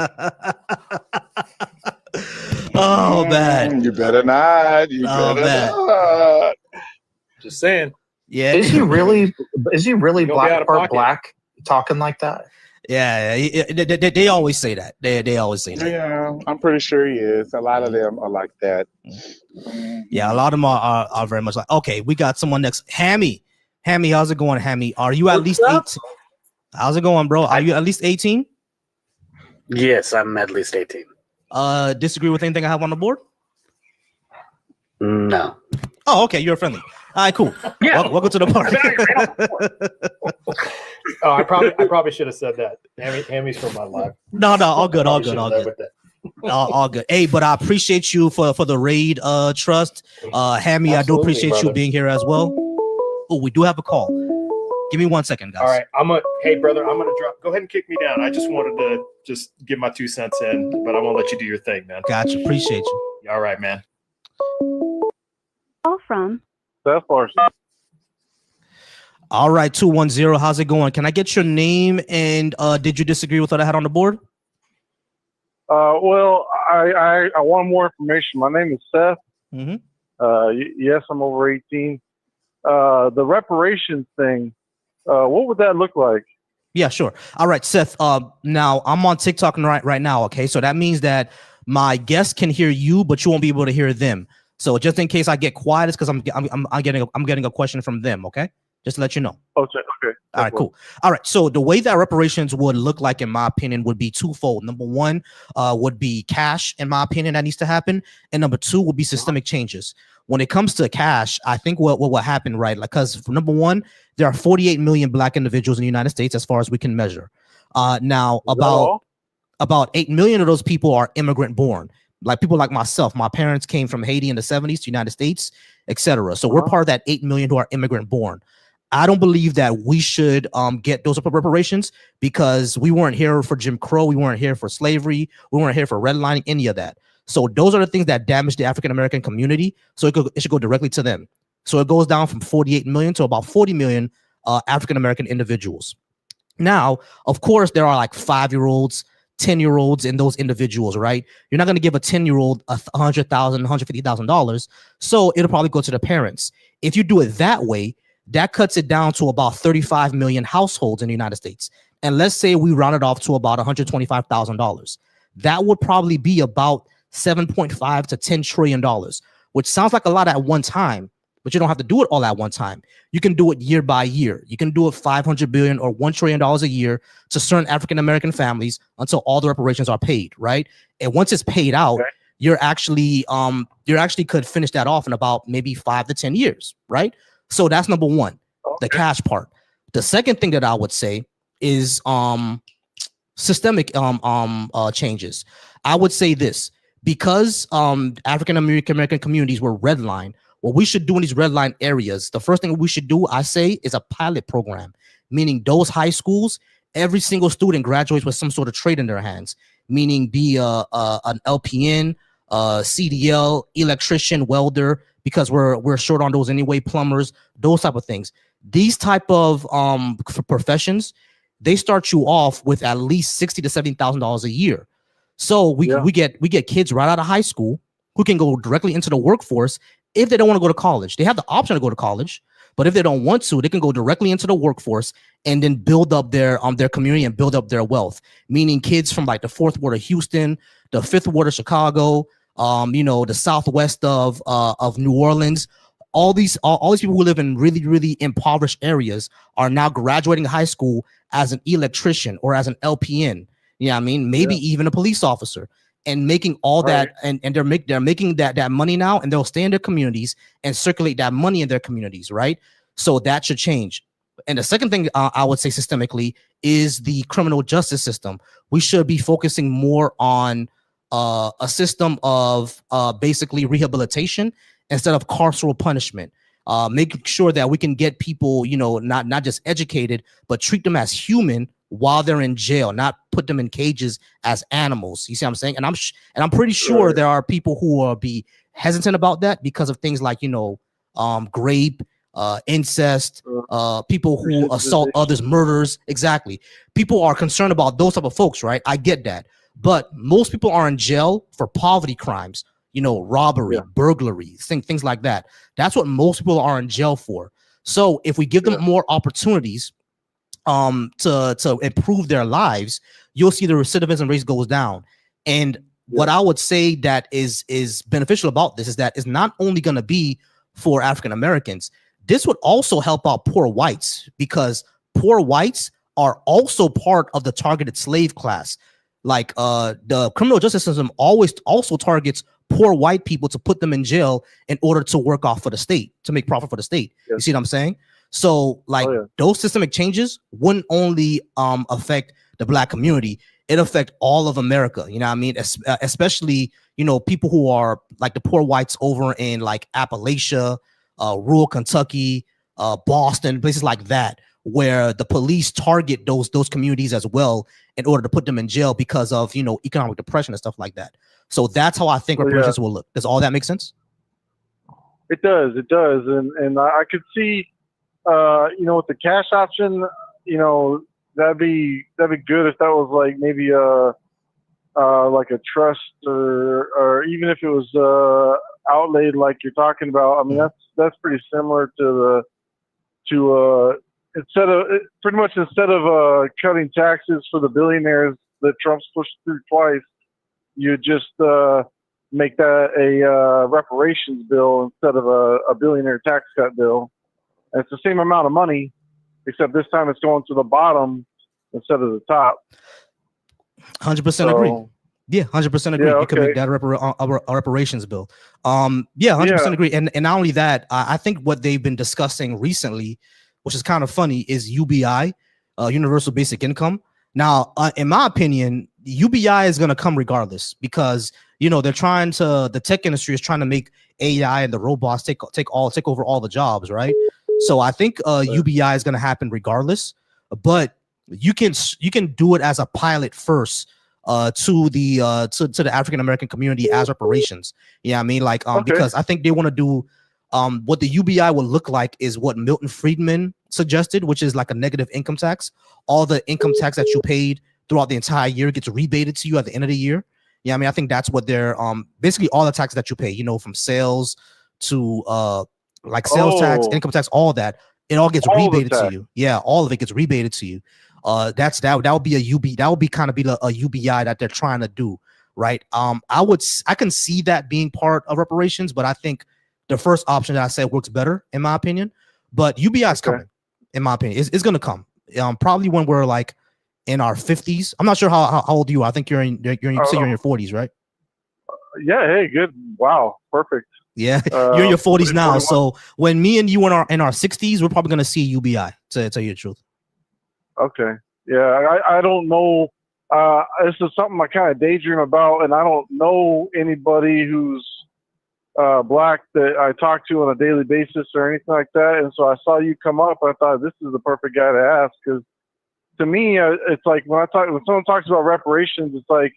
Oh, man. You better not. You Oh, better man. not. Just saying. Yeah. Is he really You'll be out black of or pocket. black talking like that? Yeah, they always say that. They always say that. Yeah, I'm pretty sure he is. A lot of them are like that. Yeah, a lot of them are very much like. Okay, we got someone next. Hammy, how's it going, Hammy? Are you at least 18? How's it going, bro? Are you at least 18? Yes, I'm at least 18. Disagree with anything I have on the board? No. Oh, okay, you're friendly. All right, cool. Yeah. Welcome to the party. Oh, I probably should have said that. Hammy's from my life. No, all good. Probably should've led with that. All good. Hey, but I appreciate you for the raid, Trust. Hammy, I do Absolutely, appreciate you brother. being here as well. Oh, we do have a call. Give me 1 second, guys. All right, hey brother, I'm gonna drop. Go ahead and kick me down. I just wanted to just give my 2 cents in, but I'm gonna let you do your thing, man. Gotcha. Appreciate you. All right, man. Call from All right, 210. How's it going? Can I get your name and did you disagree with what I had on the board? Well, I want more information. My name is Seth. Mm-hmm. Yes, I'm over 18. The reparations thing, what would that look like? Yeah, sure. All right, Seth. Now I'm on TikTok right now. Okay, so that means that my guests can hear you, but you won't be able to hear them. So just in case I get quiet, it's because I'm getting a question from them. Okay, just to let you know. Okay. All right, cool. All right, so the way that reparations would look like, in my opinion, would be twofold. Number one, would be cash, in my opinion, that needs to happen, and number two would be systemic changes. When it comes to cash, I think what will happen, right? Like, because number one, there are 48 million black individuals in the United States, as far as we can measure. Now, about 8 million of those people are immigrant born. Like people like myself, my parents came from Haiti in the 70s to the United States, etc. So we're part of that 8 million who are immigrant born. I don't believe that we should get those reparations because we weren't here for Jim Crow. We weren't here for slavery. We weren't here for redlining, any of that. So those are the things that damage the African-American community. So it should go directly to them. So it goes down from 48 million to about 40 million African-American individuals. Now, of course, there are like 5-year-olds, 10-year-olds in those individuals, right? You're not going to give a 10-year-old $100,000, $150,000. So it'll probably go to the parents. If you do it that way, that cuts it down to about 35 million households in the United States. And let's say we round it off to about $125,000. That would probably be about $7.5 to $10 trillion, which sounds like a lot at one time, but you don't have to do it all at one time. You can do it year by year. You can do it $500 billion or $1 trillion a year to certain African-American families until all the reparations are paid, right? And once it's paid out, you're actually could finish that off in about maybe 5 to 10 years, right? So that's number one, the cash part. The second thing that I would say is systemic changes. I would say this, because African-American communities were redlined, what we should do in these red line areas, the first thing we should do, I say, is a pilot program, meaning those high schools, every single student graduates with some sort of trade in their hands, meaning be an LPN, CDL, electrician, welder, because we're short on those anyway, plumbers, those type of things. These type of professions, they start you off with at least $60,000 to $70,000 a year. So we get kids right out of high school who can go directly into the workforce if they don't want to go to college. They have the option to go to college, but if they don't want to, they can go directly into the workforce and then build up their community and build up their wealth. Meaning kids from like the 4th ward of Houston, the 5th ward of Chicago, the southwest of New Orleans. All these people who live in really, really impoverished areas are now graduating high school as an electrician or as an LPN. You know what I mean? Maybe even a police officer, and making all that, and they're making that money now, and they'll stay in their communities and circulate that money in their communities, right? So that should change. And the second thing I would say systemically is the criminal justice system. We should be focusing more on a system of basically rehabilitation instead of carceral punishment. Making sure that we can get people, not just educated, but treat them as human while they're in jail, not put them in cages as animals. You see what I'm saying? And I'm pretty sure there are people who will be hesitant about that because of things like, rape, incest, people who assault others, murders. Exactly. People are concerned about those type of folks, right? I get that. But most people are in jail for poverty crimes, robbery, burglary, things like that. That's what most people are in jail for. So if we give them more opportunities to improve their lives, you'll see the recidivism rate goes down. And what I would say that is beneficial about this is that it's not only going to be for African Americans. This would also help out poor whites, because poor whites are also part of the targeted slave class. Like the criminal justice system always also targets poor white people to put them in jail in order to work off for the state, to make profit for the state. You see what I'm saying? So like those systemic changes wouldn't only affect the Black community, it affect all of America. You know what I mean? Especially, people who are like the poor whites over in like Appalachia, rural Kentucky, Boston, places like that, where the police target those communities as well in order to put them in jail because of, economic depression and stuff like that. So that's how I think reparations will look. Does all that make sense? It does. And I could see, with the cash option, that'd be good if that was like maybe like a trust or even if it was outlaid like you're talking about. I mean, that's pretty similar to instead of cutting taxes for the billionaires that Trump's pushed through twice, you just make that a reparations bill instead of a billionaire tax cut bill. And it's the same amount of money, except this time it's going to the bottom instead of the top. 100% agree. Yeah, 100% agree. You can make that a reparations bill. 100% agree. And not only that, I think what they've been discussing recently, which is kind of funny, is UBI, Universal Basic Income. Now, in my opinion, UBI is going to come regardless because, they're trying to, the tech industry is trying to make AI and the robots take over all the jobs, right? So I think UBI is going to happen regardless, but you can do it as a pilot first to the African American community as reparations. Yeah, I mean, because I think they want to do what the UBI will look like is what Milton Friedman suggested, which is like a negative income tax. All the income tax that you paid throughout the entire year gets rebated to you at the end of the year. Yeah, I mean, I think that's what they're basically all the taxes that you pay, from sales to like sales tax, income tax, all that, it all gets rebated to you. Yeah, all of it gets rebated to you. That would be that would be kind of be a UBI that they're trying to do, right? I can see that being part of reparations, but I think the first option that I said works better in my opinion. But UBI is coming, in my opinion. It's gonna come. Probably when we're like in our 50s. I'm not sure how old you are. I think you're in your 40s, right? Yeah. Hey, good. Wow. Perfect. Yeah, you're in your 40s now. So when me and you are in our 60s, we're probably gonna see UBI. To tell you the truth. Okay. Yeah, I don't know. This is something I kind of daydream about, and I don't know anybody who's black that I talk to on a daily basis or anything like that. And so I saw you come up. I thought this is the perfect guy to ask, because to me, it's like when someone talks about reparations, it's like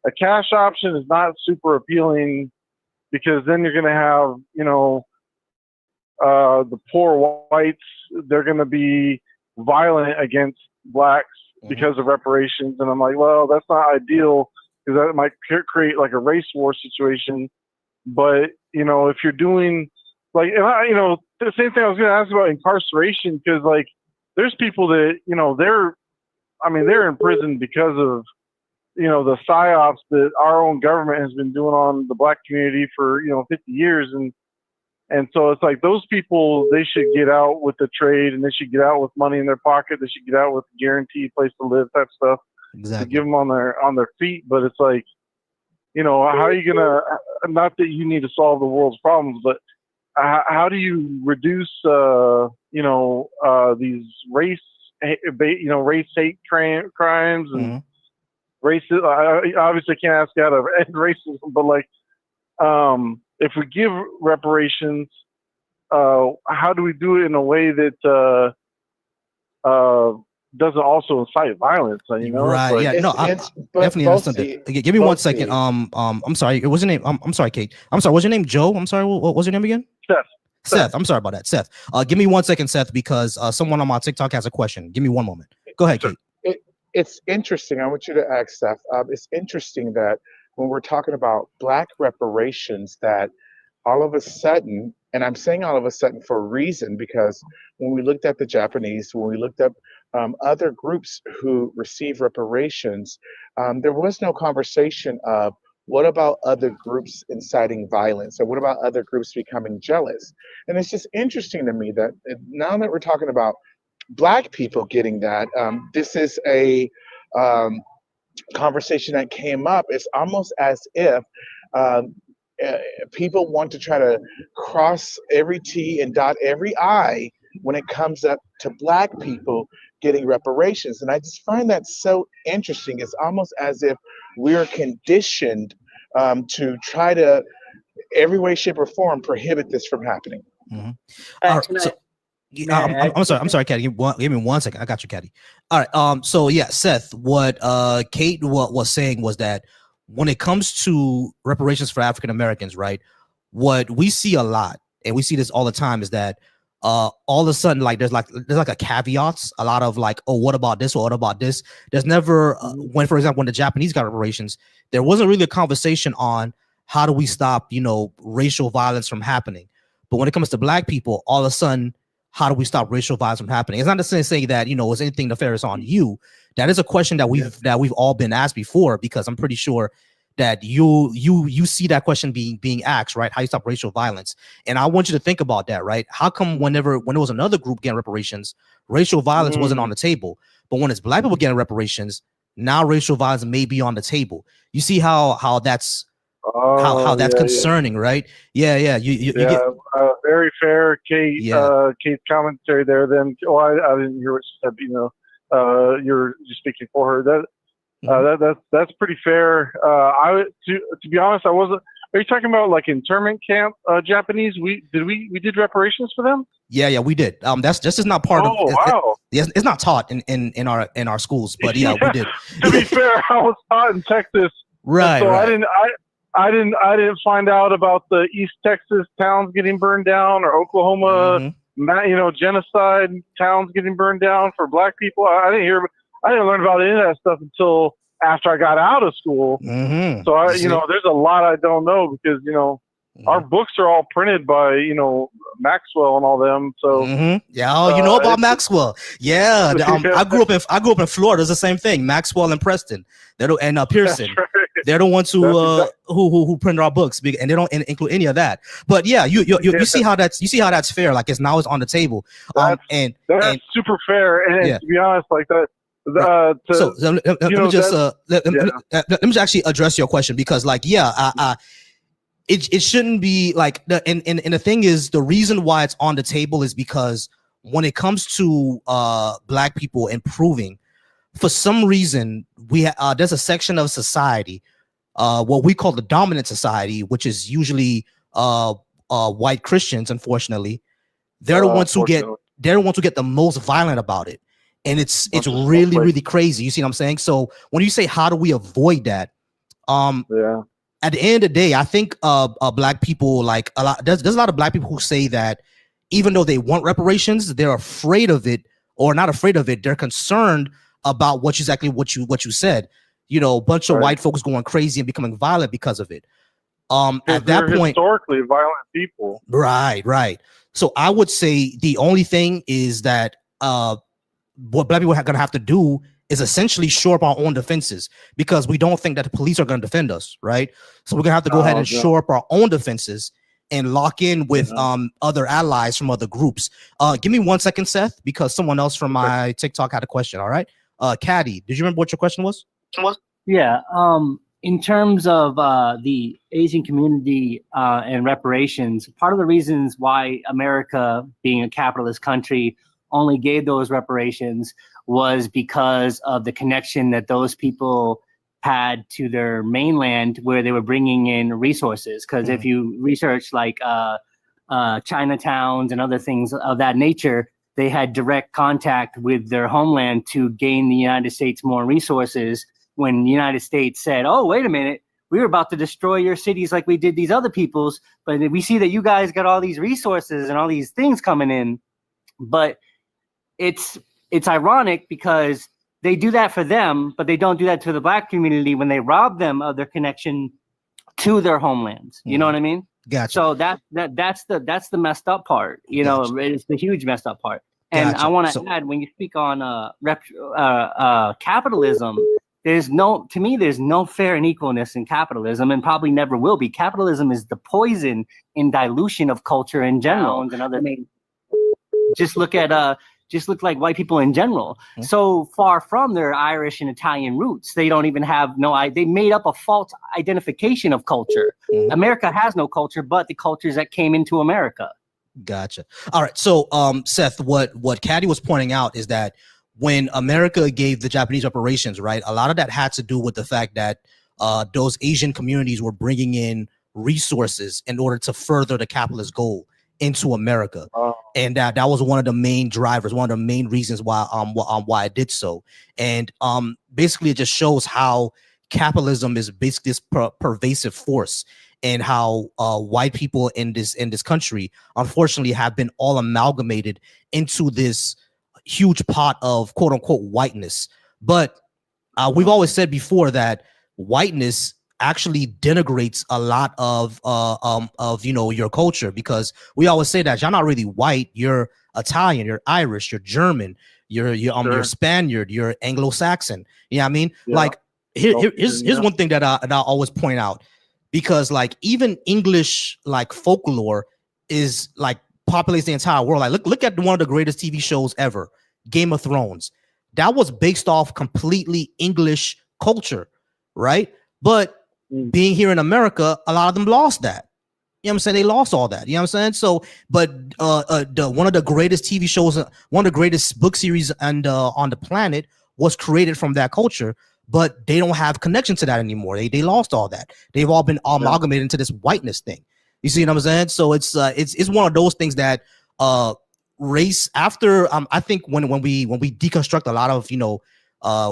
a cash option is not super appealing, because then you're going to have, the poor whites, they're going to be violent against blacks because of reparations. And I'm like, well, that's not ideal, because that might create like a race war situation. But, if you're doing like, and the same thing I was going to ask about incarceration, because like there's people that, they're in prison because of, the psyops that our own government has been doing on the black community for, 50 years. And so it's like those people, they should get out with the trade, and they should get out with money in their pocket. They should get out with a guaranteed place to live type stuff. Exactly. To give them on their feet. But it's like, how are you going to, not that you need to solve the world's problems, but how do you reduce, these race hate crimes and racism? I obviously can't ask you how to end racism, but like, if we give reparations, how do we do it in a way that doesn't also incite violence? Right? Like, yeah. No, I definitely understand that. Give me 1 second. I'm sorry. What's your name? I'm sorry, Kate. I'm sorry. What's your name? Joe. I'm sorry. What was your name again? Seth. I'm sorry about that, Seth. Give me 1 second, Seth, because someone on my TikTok has a question. Give me one moment. Go ahead, Kate. It's interesting. I want you to ask Seth. It's interesting that when we're talking about black reparations, that all of a sudden, and I'm saying all of a sudden for a reason, because when we looked at the Japanese, when we looked up other groups who receive reparations, there was no conversation of what about other groups inciting violence, or what about other groups becoming jealous. And it's just interesting to me that now that we're talking about black people getting that, this is a conversation that came up. It's almost as if people want to try to cross every T and dot every I when it comes up to black people getting reparations. And I just find that so interesting. It's almost as if we're conditioned to try to, every way, shape, or form, prohibit this from happening. All right, so, I'm sorry, Caddy. Give me 1 second. I got you, Caddy. All right. So yeah, Seth, what Kate was saying was that when it comes to reparations for African Americans, right, what we see a lot, and we see this all the time, is that all of a sudden, like there's like a caveats, a lot of like, oh, what about this, or what about this? There's never when, for example, when the Japanese got reparations, there wasn't really a conversation on how do we stop, racial violence from happening. But when it comes to black people, all of a sudden, how do we stop racial violence from happening? It's not to say that, is anything nefarious on you. That is a question that we've all been asked before, because I'm pretty sure that you see that question being asked, right? How you stop racial violence? And I want you to think about that, right? How come when there was another group getting reparations, racial violence wasn't on the table, but when it's black people getting reparations, now racial violence may be on the table? You see how that's concerning, right? Yeah. You get very fair, Kate. Kate's commentary there. Then, I didn't hear what she said. You're speaking for her. That's pretty fair. To be honest, I wasn't. Are you talking about like internment camp Japanese? We did reparations for them. Yeah, we did. That's just not part of. Wow. It's not taught in our schools, but yeah, we did. To be fair, I was taught in Texas. Right. So right. I didn't find out about the East Texas towns getting burned down, or Oklahoma, genocide towns getting burned down for black people. I didn't learn about any of that stuff until after I got out of school. So there's a lot I don't know, because our books are all printed by Maxwell and all them. So yeah, you know about Maxwell. Yeah, I grew up in Florida. It's the same thing. Maxwell and Preston. And Pearson. Right. They're the ones who print our books, and they don't include any of that. But yeah, you see how that's fair. Like it's on the table. That's super fair. And to be honest, like that. Let me just actually address your question, because it shouldn't be like and the thing is, the reason why it's on the table is because when it comes to black people improving, for some reason there's a section of society, what we call the dominant society, which is usually white Christians, unfortunately, they're the ones who get the most violent about it. And it's really, really crazy. You see what I'm saying? So when you say, how do we avoid that? At the end of the day, I think black people, like there's a lot of black people who say that even though they want reparations, they're afraid of it, or not afraid of it. They're concerned about what you said. You know, a bunch of white folks going crazy and becoming violent because of it. At that point, historically violent people. Right. So I would say the only thing is that what black people are going to have to do is essentially shore up our own defenses, because we don't think that the police are going to defend us, right? So we're going to have to go ahead and shore up our own defenses and lock in with other allies from other groups. Give me 1 second, Seth, because someone else from my TikTok had a question. All right. Caddy, did you remember what your question was? Yeah. In terms of the Asian community and reparations, part of the reasons why America, being a capitalist country, only gave those reparations was because of the connection that those people had to their mainland, where they were bringing in resources. Because if you research like Chinatowns and other things of that nature, they had direct contact with their homeland to gain the United States more resources. When the United States said, oh, wait a minute, we were about to destroy your cities like we did these other people's, but we see that you guys got all these resources and all these things coming in. But it's ironic because they do that for them, but they don't do that to the black community when they rob them of their connection to their homelands. You know what I mean? Gotcha. So that's the messed up part. You know, it's the huge messed up part. And I want to add, when you speak on capitalism, there's no fair and equalness in capitalism, and probably never will be. Capitalism is the poison in dilution of culture in general. And other things. Just look like white people in general. So far from their Irish and Italian roots, they don't even have they made up a false identification of culture. America has no culture, but the cultures that came into America. Gotcha. All right. So, Seth, what Caddy was pointing out is that when America gave the Japanese reparations, right, a lot of that had to do with the fact that those Asian communities were bringing in resources in order to further the capitalist goal into America. And that was one of the main drivers, one of the main reasons why I did so. And basically it just shows how capitalism is basically this pervasive force, and how white people in this country unfortunately have been all amalgamated into this huge pot of quote unquote whiteness. But we've always said before that whiteness actually denigrates a lot of your culture, because we always say that you're not really white, you're Italian, you're Irish, you're German, you're Spaniard, you're Anglo-Saxon. You know what I mean? Yeah. Like here's one thing that I always point out, because like even English like folklore is like populates the entire world. Like look at one of the greatest TV shows ever, Game of Thrones. That was based off completely English culture, right? But being here in America, a lot of them lost that. You know what I'm saying? They lost all that. You know what I'm saying? So, but one of the greatest TV shows, one of the greatest book series and on the planet was created from that culture, but they don't have connection to that anymore. They lost all that. They've all been amalgamated into this whiteness thing. You see what I'm saying? So it's one of those things that race after I think when we deconstruct a lot of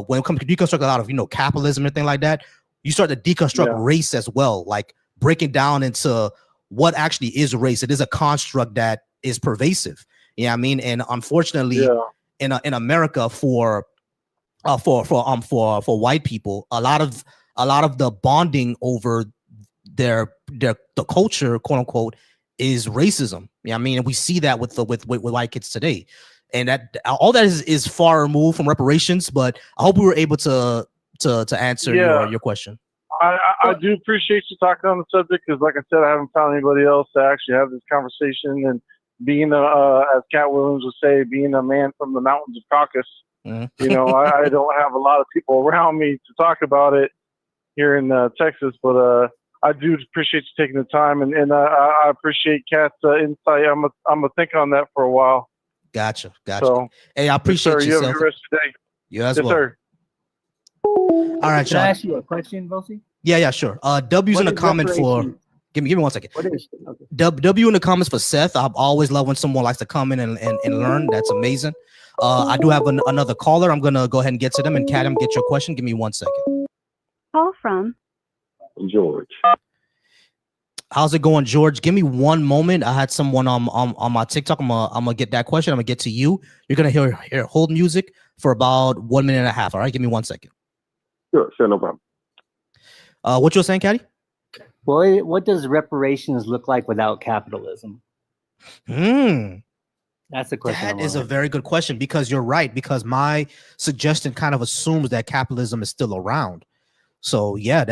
when it comes to deconstruct a lot of capitalism and things like that, you start to deconstruct race as well, like breaking down into what actually is race. It is a construct that is pervasive. You know what I mean? And unfortunately, in America, for white people, a lot of the bonding over the culture, quote unquote, is racism. You know what I mean? And we see that with white kids today. And that all that is far removed from reparations, but I hope we were able to answer your question. I do appreciate you talking on the subject, because like I said, I haven't found anybody else to actually have this conversation. And being as Cat Williams would say, being a man from the mountains of Caucasus, I don't have a lot of people around me to talk about it here in Texas, but I do appreciate you taking the time, and I appreciate Cat's insight. I'm gonna think on that for a while. Gotcha. So, hey, I appreciate you. Have a good rest of the day. You as yes, well. Sir. All right, Can I ask you a question, Volcy? Yeah, sure. W's in a comment for. Give me 1 second. What is okay. W in the comments for Seth. I always love when someone likes to come in and learn. That's amazing. I do have another caller. I'm gonna go ahead and get to them. And Kadam, get your question. Give me 1 second. Call from George. How's it going, George? Give me 1 moment. I had someone on my TikTok. I'm gonna get that question. I'm gonna get to you. You're gonna hear hold music for about 1 minute and a half. All right, give me 1 second. Sure, no problem. What you were saying, Caddy? Well, what does reparations look like without capitalism? That's the question. That is a very good question, because you're right, because my suggestion kind of assumes that capitalism is still around. So yeah,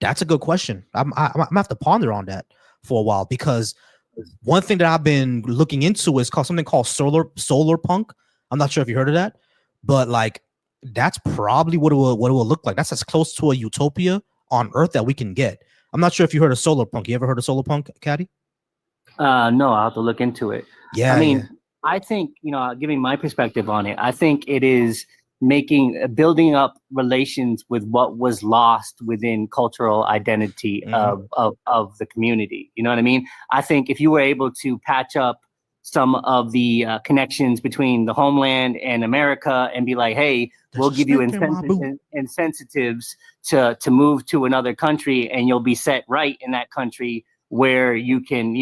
that's a good question. I'm gonna have to ponder on that for a while, because one thing that I've been looking into is something called solar punk. I'm not sure if you heard of that, but like that's probably what it will look like. That's as close to a utopia on Earth that we can get. I'm not sure if you heard of solar punk. You ever heard of solar punk, Caddy? No, I'll have to look into it. Yeah, I mean, I think, giving my perspective on it, I think it is building up relations with what was lost within cultural identity of the community. You know what I mean? I think if you were able to patch up some of the connections between the homeland and America and be like, hey, we'll give you incentives to move to another country, and you'll be set right in that country where you can,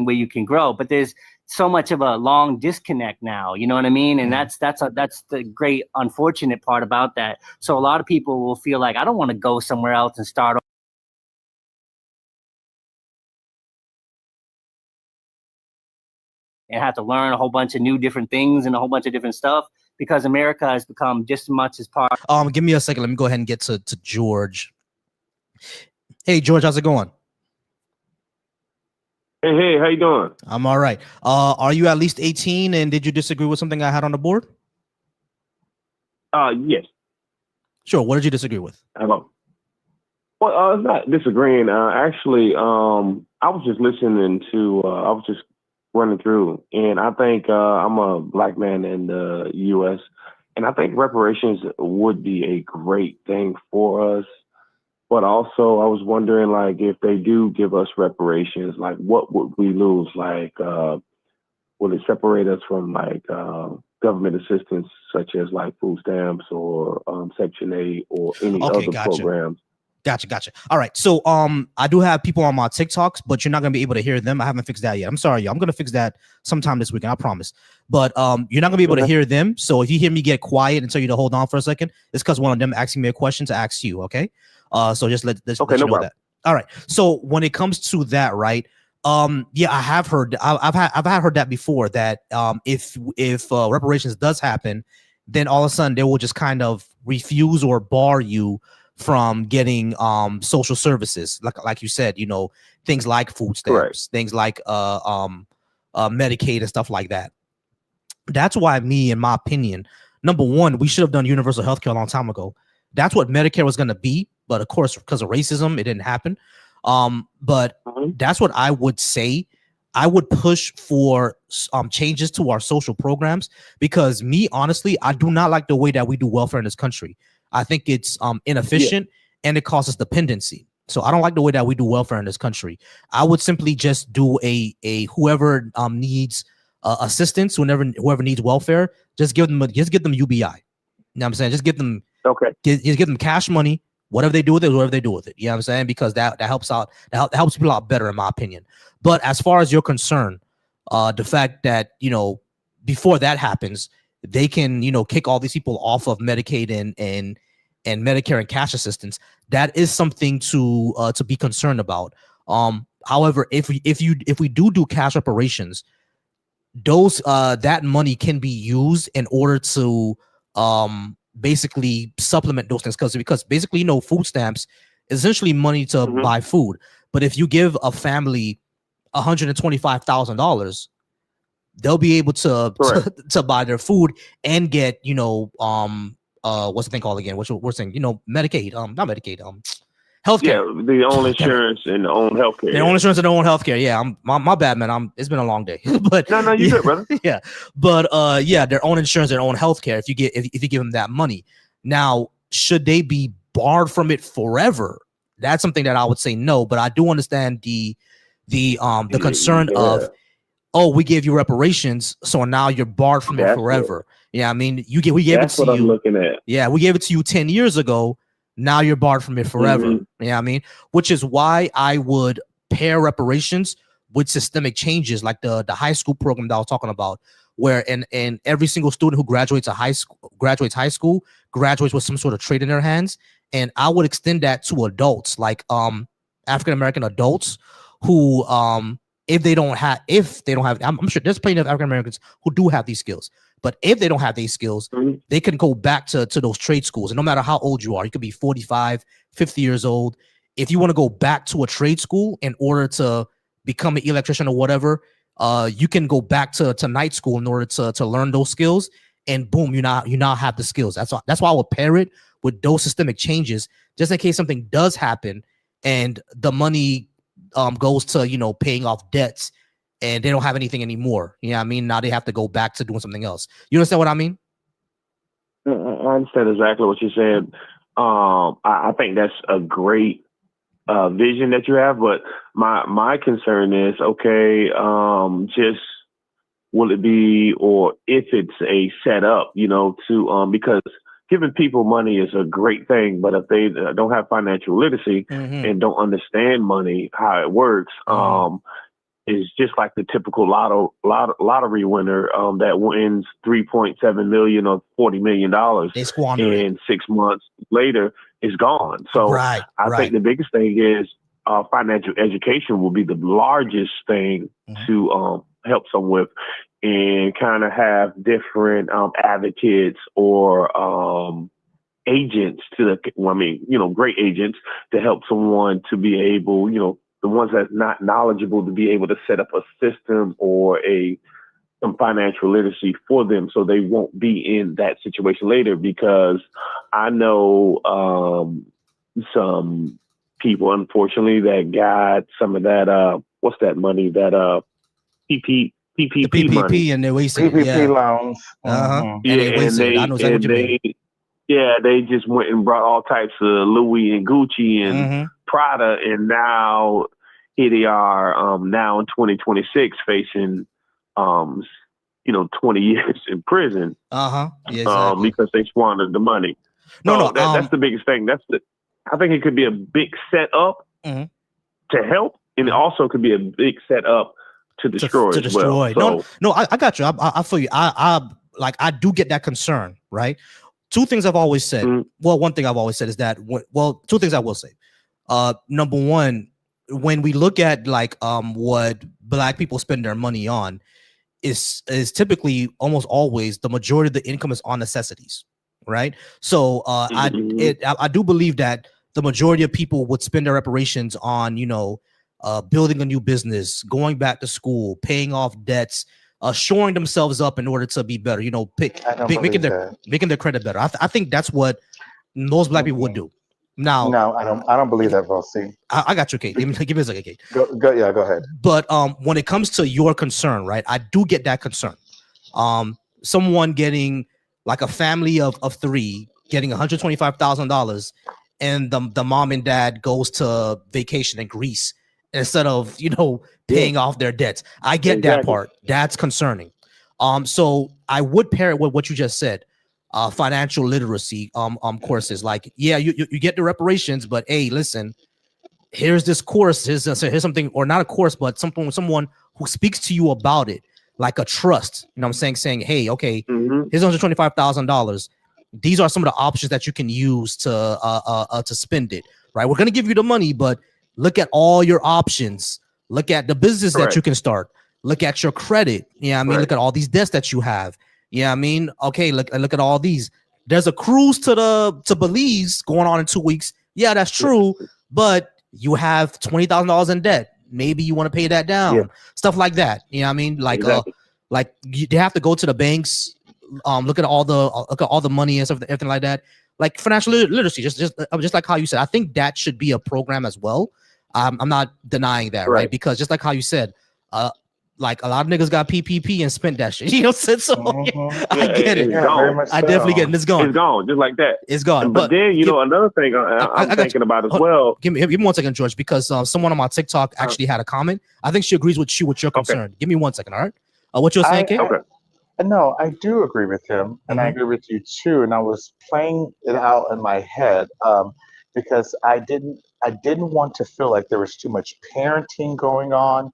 where you can grow. But there's so much of a long disconnect now, you know what I mean? And that's the great unfortunate part about that. So a lot of people will feel like, I don't want to go somewhere else and start and have to learn a whole bunch of new different things and a whole bunch of different stuff, because America has become just as much as part. Give me a second. Let me go ahead and get to George. Hey, George, how's it going? Hey, how you doing? I'm all right. Are you at least 18, and did you disagree with something I had on the board? Yes. Sure. What did you disagree with? Hello. Well, it's not disagreeing. Actually, I was just listening to, I was just running through, and I think I'm a black man in the U.S., and I think reparations would be a great thing for us. But also, I was wondering, like, if they do give us reparations, like, what would we lose? Like, would it separate us from, like, government assistance, such as, like, food stamps or Section 8 or any other programs? Gotcha. All right. So I do have people on my TikToks, but you're not gonna be able to hear them. I haven't fixed that yet. I'm sorry, y'all. I'm gonna fix that sometime this weekend, I promise. But you're not gonna be able to hear them. So if you hear me get quiet and tell you to hold on for a second, it's because one of them asking me a question to ask you. Okay. So just let you know that. All right. So when it comes to that, right? Yeah, I have heard. I've heard that before. That if reparations does happen, then all of a sudden they will just kind of refuse or bar you from getting social services, like you said, things like food stamps, things like Medicaid and stuff like that. That's why in my opinion, number one, we should have done universal health care a long time ago. That's what Medicare was going to be, but of course, because of racism, it didn't happen. But that's what I would say. I would push for changes to our social programs, because honestly, I do not like the way that we do welfare in this country. I think it's inefficient and it causes dependency. So I don't like the way that we do welfare in this country. I would simply just do a whoever needs assistance, whoever needs welfare, just give them UBI. You know what I'm saying? Just give them just give them cash money. Whatever they do with it, whatever they do with it. You know what I'm saying? Because that helps out. That helps people out better, in my opinion. But as far as you're concerned, the fact that before that happens, they can kick all these people off of Medicaid and Medicare and cash assistance. That is something to be concerned about. However, if we do cash reparations, those that money can be used in order to basically supplement those things, because basically food stamps is essentially money to buy food. But if you give a family $125,000, they'll be able to buy their food and get what's the thing called again? Which we're saying Medicaid, not Medicaid, healthcare. Yeah, the own insurance and the own healthcare. Their own insurance and their own healthcare. Yeah, my bad, man. It's been a long day, but no, you good, brother. Yeah, but their own insurance, their own healthcare. If you give them that money, now should they be barred from it forever? that's something that I would say no. But I do understand the concern of, oh, we gave you reparations, so now you're barred from it forever. Yeah, I mean, we gave it to you. I'm looking at. Yeah, we gave it to you 10 years ago. Now you're barred from it forever. Yeah, I mean, which is why I would pair reparations with systemic changes, like the high school program that I was talking about, where and every single student who graduates high school graduates with some sort of trade in their hands. And I would extend that to adults, like African American adults who if they don't have, I'm sure there's plenty of African Americans who do have these skills, but if they don't have these skills, they can go back to those trade schools. And no matter how old you are, you could be 45, 50 years old. If you want to go back to a trade school in order to become an electrician or whatever, you can go back to night school in order to learn those skills, and boom, you now have the skills. That's why I would pair it with those systemic changes, just in case something does happen and the money goes to paying off debts and they don't have anything anymore. You know what I mean? Now they have to go back to doing something else. You understand what I mean? I understand exactly what you said. I think that's a great vision that you have, but my concern is, okay, just will it be, or if it's a setup, to because giving people money is a great thing, but if they don't have financial literacy and don't understand money, how it works, is just like the typical lottery winner that wins 3.7 million or $40 million. They squander it. And 6 months later is gone. So I think the biggest thing is financial education will be the largest thing to help someone with, and kind of have different advocates or agents great agents to help someone to be able, the ones that's not knowledgeable, to be able to set up a system or some financial literacy for them so they won't be in that situation later. Because I know some people, unfortunately, that got some of that, what's that money, that PPP money. And they wasted PPP loans. They just went and brought all types of Louis and Gucci and Prada, and now here they are now in 2026 facing 20 years in prison because they squandered the money. That's the biggest thing. I think it could be a big setup to help, and it also could be a big setup to destroy as well. So, I got you. I feel you. I do get that concern, right? Two things I've always said. Well, one thing I've always said is that, two things I will say. Number one, when we look at what Black people spend their money on, is typically almost always the majority of the income is on necessities, right? So I do believe that the majority of people would spend their reparations on building a new business, going back to school, paying off debts, shoring themselves up in order to be better, making their credit better. I think that's what most Black people would do. Now, no, I don't believe that, Volcy. I got you, Kate. Give me a second, Kate. Go ahead. But when it comes to your concern, right, I do get that concern. Someone getting, like, a family of three getting $125,000, and the mom and dad goes to vacation in Greece instead of paying off their debts. I get that part. That's concerning. So I would pair it with what you just said. Financial literacy courses, like, you get the reparations, but hey, listen, here's this course, here's something, or not a course, but someone who speaks to you about it, like a trust, what I'm saying, hey, okay, here's $125,000. These are some of the options that you can use to spend it, right? We're gonna give you the money, but look at all your options. Look at the business that you can start. Look at your credit. Look at all these debts that you have. Okay, look at all these. There's a cruise to Belize going on in 2 weeks. Yeah, that's true. But you have $20,000 in debt. Maybe you want to pay that down. Stuff like that. They have to go to the banks, look at all the money and stuff, everything like that. Like financial literacy, just like how you said. I think that should be a program as well. I'm not denying that, right? Because just like how you said, like a lot of niggas got PPP and spent that shit. You know what I'm saying? So I get it. It's gone. I definitely get it. It's gone. It's gone, just like that. It's gone. But then, you know, another thing I'm thinking about as well. Give me 1 second, George, because someone on my TikTok actually had a comment. I think she agrees with you with your concern. Give me 1 second, all right? What you're saying, Kate? No, I do agree with him, and I agree with you too. And I was playing it out in my head because I didn't want to feel like there was too much parenting going on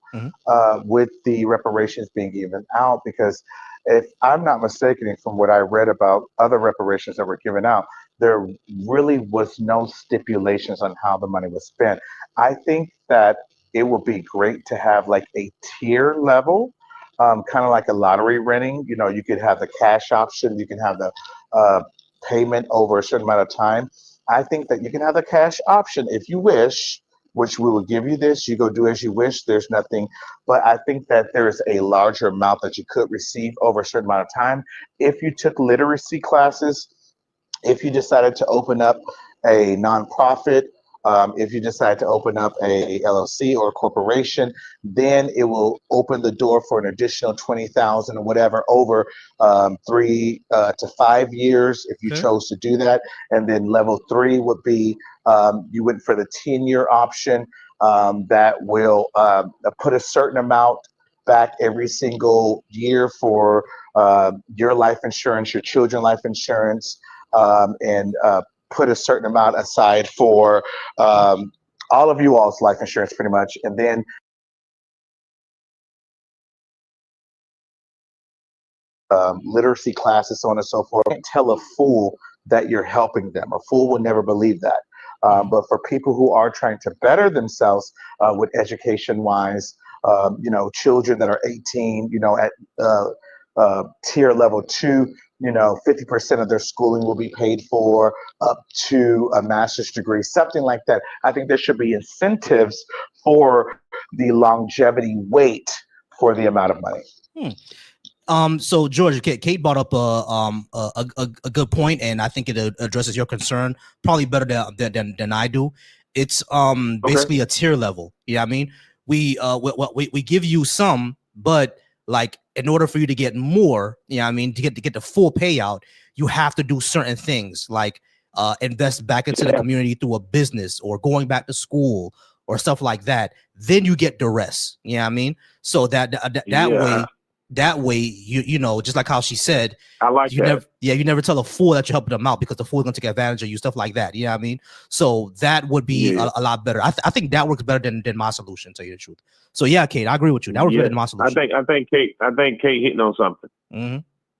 with the reparations being given out. Because if I'm not mistaken, from what I read about other reparations that were given out, there really was no stipulations on how the money was spent. I think that it would be great to have like a tier level. Kind of like a lottery renting, you know, you could have the cash option, you can have the payment over a certain amount of time. I think that you can have the cash option if you wish, which we will give you this, you go do as you wish, there's nothing. But I think that there is a larger amount that you could receive over a certain amount of time. If you took literacy classes, if you decided to open up a nonprofit, if you decide to open up a LLC or a corporation, then it will open the door for an additional 20,000 or whatever over 3 to 5 years if you chose to do that. And then level 3 would be you went for the 10-year option that will put a certain amount back every single year for your life insurance, your children's life insurance, and put a certain amount aside for all of you all's life insurance pretty much. And then literacy classes, so on and so forth. You can't tell a fool that you're helping them. A fool would never believe that. But for people who are trying to better themselves with education-wise, you know, children that are 18, you know, at tier level 2, you know, 50% of their schooling will be paid for up to a master's degree, something like that. I think there should be incentives for the longevity wait for the amount of money. So George, Kate brought up a good point, and I think it addresses your concern probably better than I do. It's basically a tier level. Yeah, I mean, we give you some, but like in order for you to get more, I mean, to get the full payout, you have to do certain things like invest back into the community through a business or going back to school or stuff like that. Then you get the rest. You know what I mean? So that way, you know, just like how she said, I like that. You never tell a fool that you're helping them out because the fool's gonna take advantage of you, stuff like that. You know what I mean? So that would be a lot better. I think that works better than my solution, to tell you the truth. So yeah, Kate, I agree with you. That works better than my solution. I think Kate hitting on something.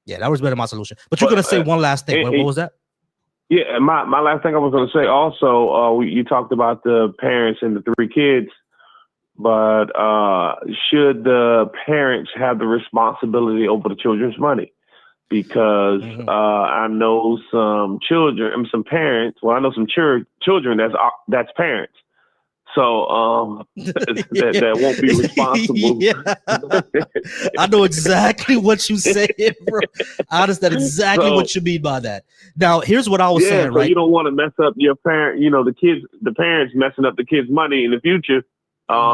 Yeah, that works better than my solution. But you're gonna say one last thing. What was that? Yeah, my last thing I was gonna say also, you talked about the parents and the 3 kids. But should the parents have the responsibility over the children's money? Because I know some children, some parents. Well, I know some children that's parents. So that won't be responsible. I know exactly what you said, bro. I understand exactly what you mean by that. Now, here's what I was saying. So right? You don't want to mess up your parent. You know, the parents messing up the kids' money in the future.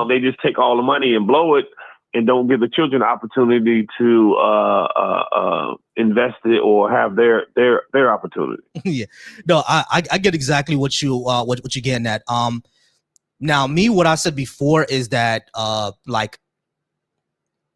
They just take all the money and blow it and don't give the children the opportunity to invest it or have their opportunity. Yeah, no, I get exactly what you're getting at. Now what I said before is that like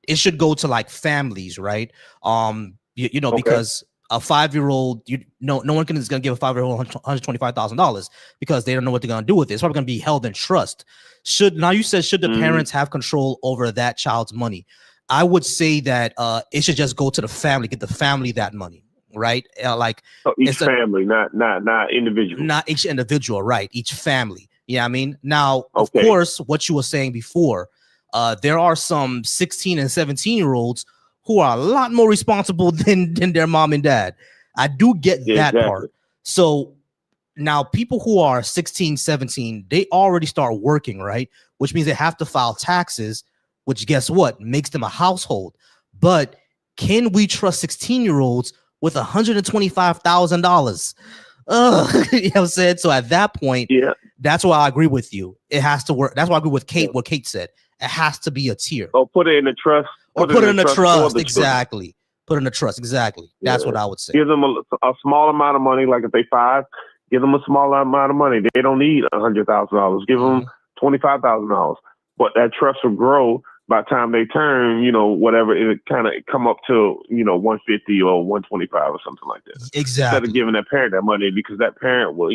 it should go to like families, right? You know, because a 5-year-old, no one is going to give a 5-year-old $125,000 because they don't know what they're going to do with it. It's probably going to be held in trust. Should the parents have control over that child's money? I would say that it should just go to the family, get the family that money, right? Like each family, not individual. Not each individual, right? Each family. Yeah, I mean, now of course, what you were saying before, there are some 16 and 17-year-olds who are a lot more responsible than their mom and dad. I do get that part. So now people who are 16, 17, they already start working, right? Which means they have to file taxes, which guess what? Makes them a household. But can we trust 16-year-olds with $125,000? You know what I'm saying? So at that point, that's why I agree with you. It has to work. That's why I agree with Kate, what Kate said. It has to be a tier. Or put it in a trust. Or put it in a trust. Exactly. Put it in a trust. Exactly. That's what I would say. Give them a small amount of money, like if they 5, give them a small amount of money. They don't need $100,000. Give them $25,000. But that trust will grow by the time they turn, whatever, it kind of come up to, 150 or 125 or something like that. Exactly. Instead of giving that parent that money, because that parent will,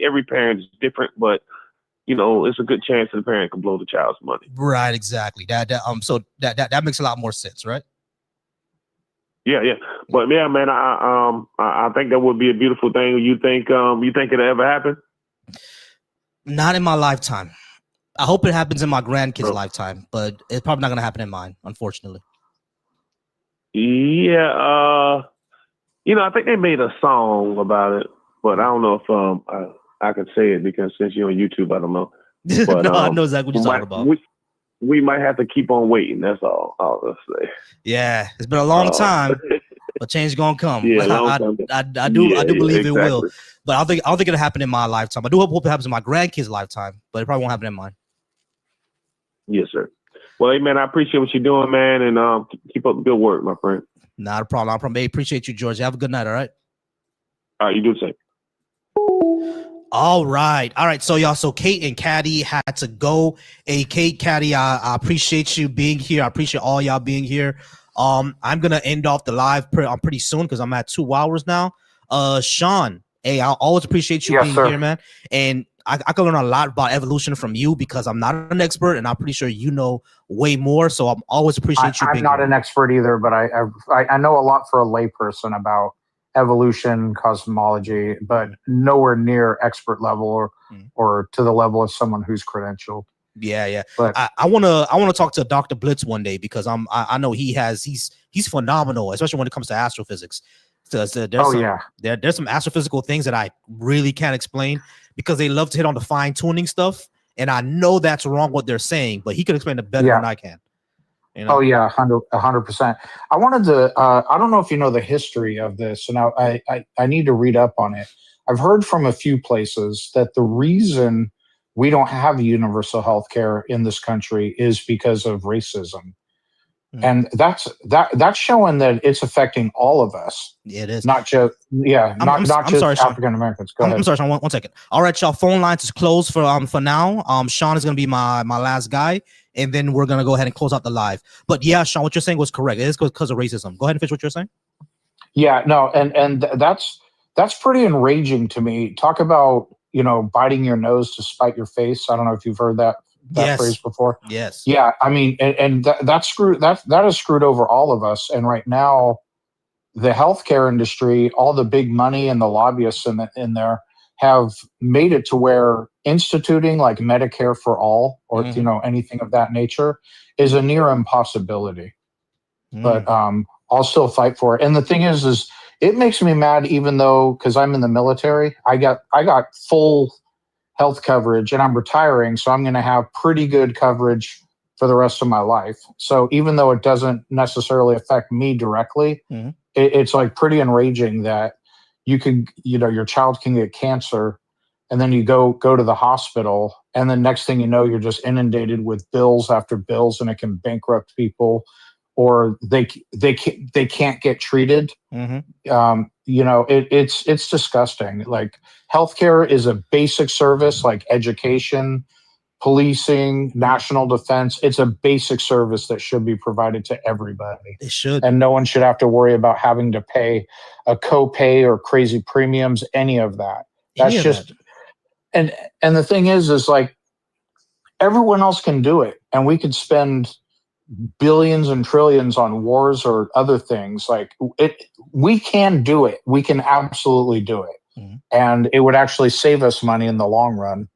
every parent is different, but it's a good chance that the parent can blow the child's money. Right, exactly. So that makes a lot more sense, right? Yeah. But yeah, man, I think that would be a beautiful thing. You think it'll ever happen? Not in my lifetime. I hope it happens in my grandkids' lifetime, but it's probably not gonna happen in mine, unfortunately. Yeah, I think they made a song about it, but I don't know if I can say it because since you're on YouTube, I don't know. But, no, I know exactly what you're talking about. We might have to keep on waiting. That's all I'll say. Yeah, it's been a long time, but change gonna come. Yeah, I do believe it will, but I don't think it'll happen in my lifetime. I do hope it happens in my grandkids' lifetime, but it probably won't happen in mine. Yes, sir. Well, hey, man, I appreciate what you're doing, man, and keep up the good work, my friend. Not a problem. I appreciate you, George. Have a good night. All right. All right, you do the same. All right. So y'all, Kate and Caddy had to go. Hey, Kate, Caddy, I appreciate you being here. I appreciate all y'all being here. I'm gonna end off the live pretty soon because I'm at 2 hours now. Sean, hey, I always appreciate you being here, man. And I can learn a lot about evolution from you because I'm not an expert and I'm pretty sure you know way more. So I'm always appreciate you being I'm not here. an expert either, but I know a lot for a layperson about evolution, cosmology, but nowhere near expert level or to the level of someone who's credentialed. Yeah. But I wanna talk to Dr. Blitz one day because I know he's phenomenal, especially when it comes to astrophysics. There's some astrophysical things that I really can't explain because they love to hit on the fine-tuning stuff, and I know that's wrong what they're saying, but he could explain it better than I can. Oh yeah, 100%. I wanted to. I don't know if you know the history of this, and I need to read up on it. I've heard from a few places that the reason we don't have universal health care in this country is because of racism. And that's showing that it's affecting all of us. Yeah, it is. Not just not just African Americans. Go ahead. I'm sorry, Sean. One second. All right, y'all. Phone lines is closed for now. Sean is gonna be my last guy, and then we're gonna go ahead and close out the live. But yeah, Sean, what you're saying was correct. It is because of racism. Go ahead and finish what you're saying. Yeah, no, and that's pretty enraging to me. Talk about biting your nose to spite your face. I don't know if you've heard that phrase before. Yes. Yeah, I mean, and that's screwed. That has screwed over all of us. And right now, the healthcare industry, all the big money and the lobbyists in there have made it to where instituting like Medicare for all or anything of that nature is a near impossibility. But I'll still fight for it. And the thing is it makes me mad, even though because I'm in the military, I got full health coverage and I'm retiring, so I'm going to have pretty good coverage for the rest of my life. So even though it doesn't necessarily affect me directly, it's like pretty enraging that you can, your child can get cancer and then you go to the hospital and then next thing you know, you're just inundated with bills after bills and it can bankrupt people or they can't get treated. It's disgusting. Like healthcare is a basic service like education, policing, national defense. It's a basic service that should be provided to everybody. It should. And no one should have to worry about having to pay a copay or crazy premiums, any of that. That's just and the thing is like everyone else can do it and we could spend billions and trillions on wars or other things. Like we can do it. We can absolutely do it. And it would actually save us money in the long run.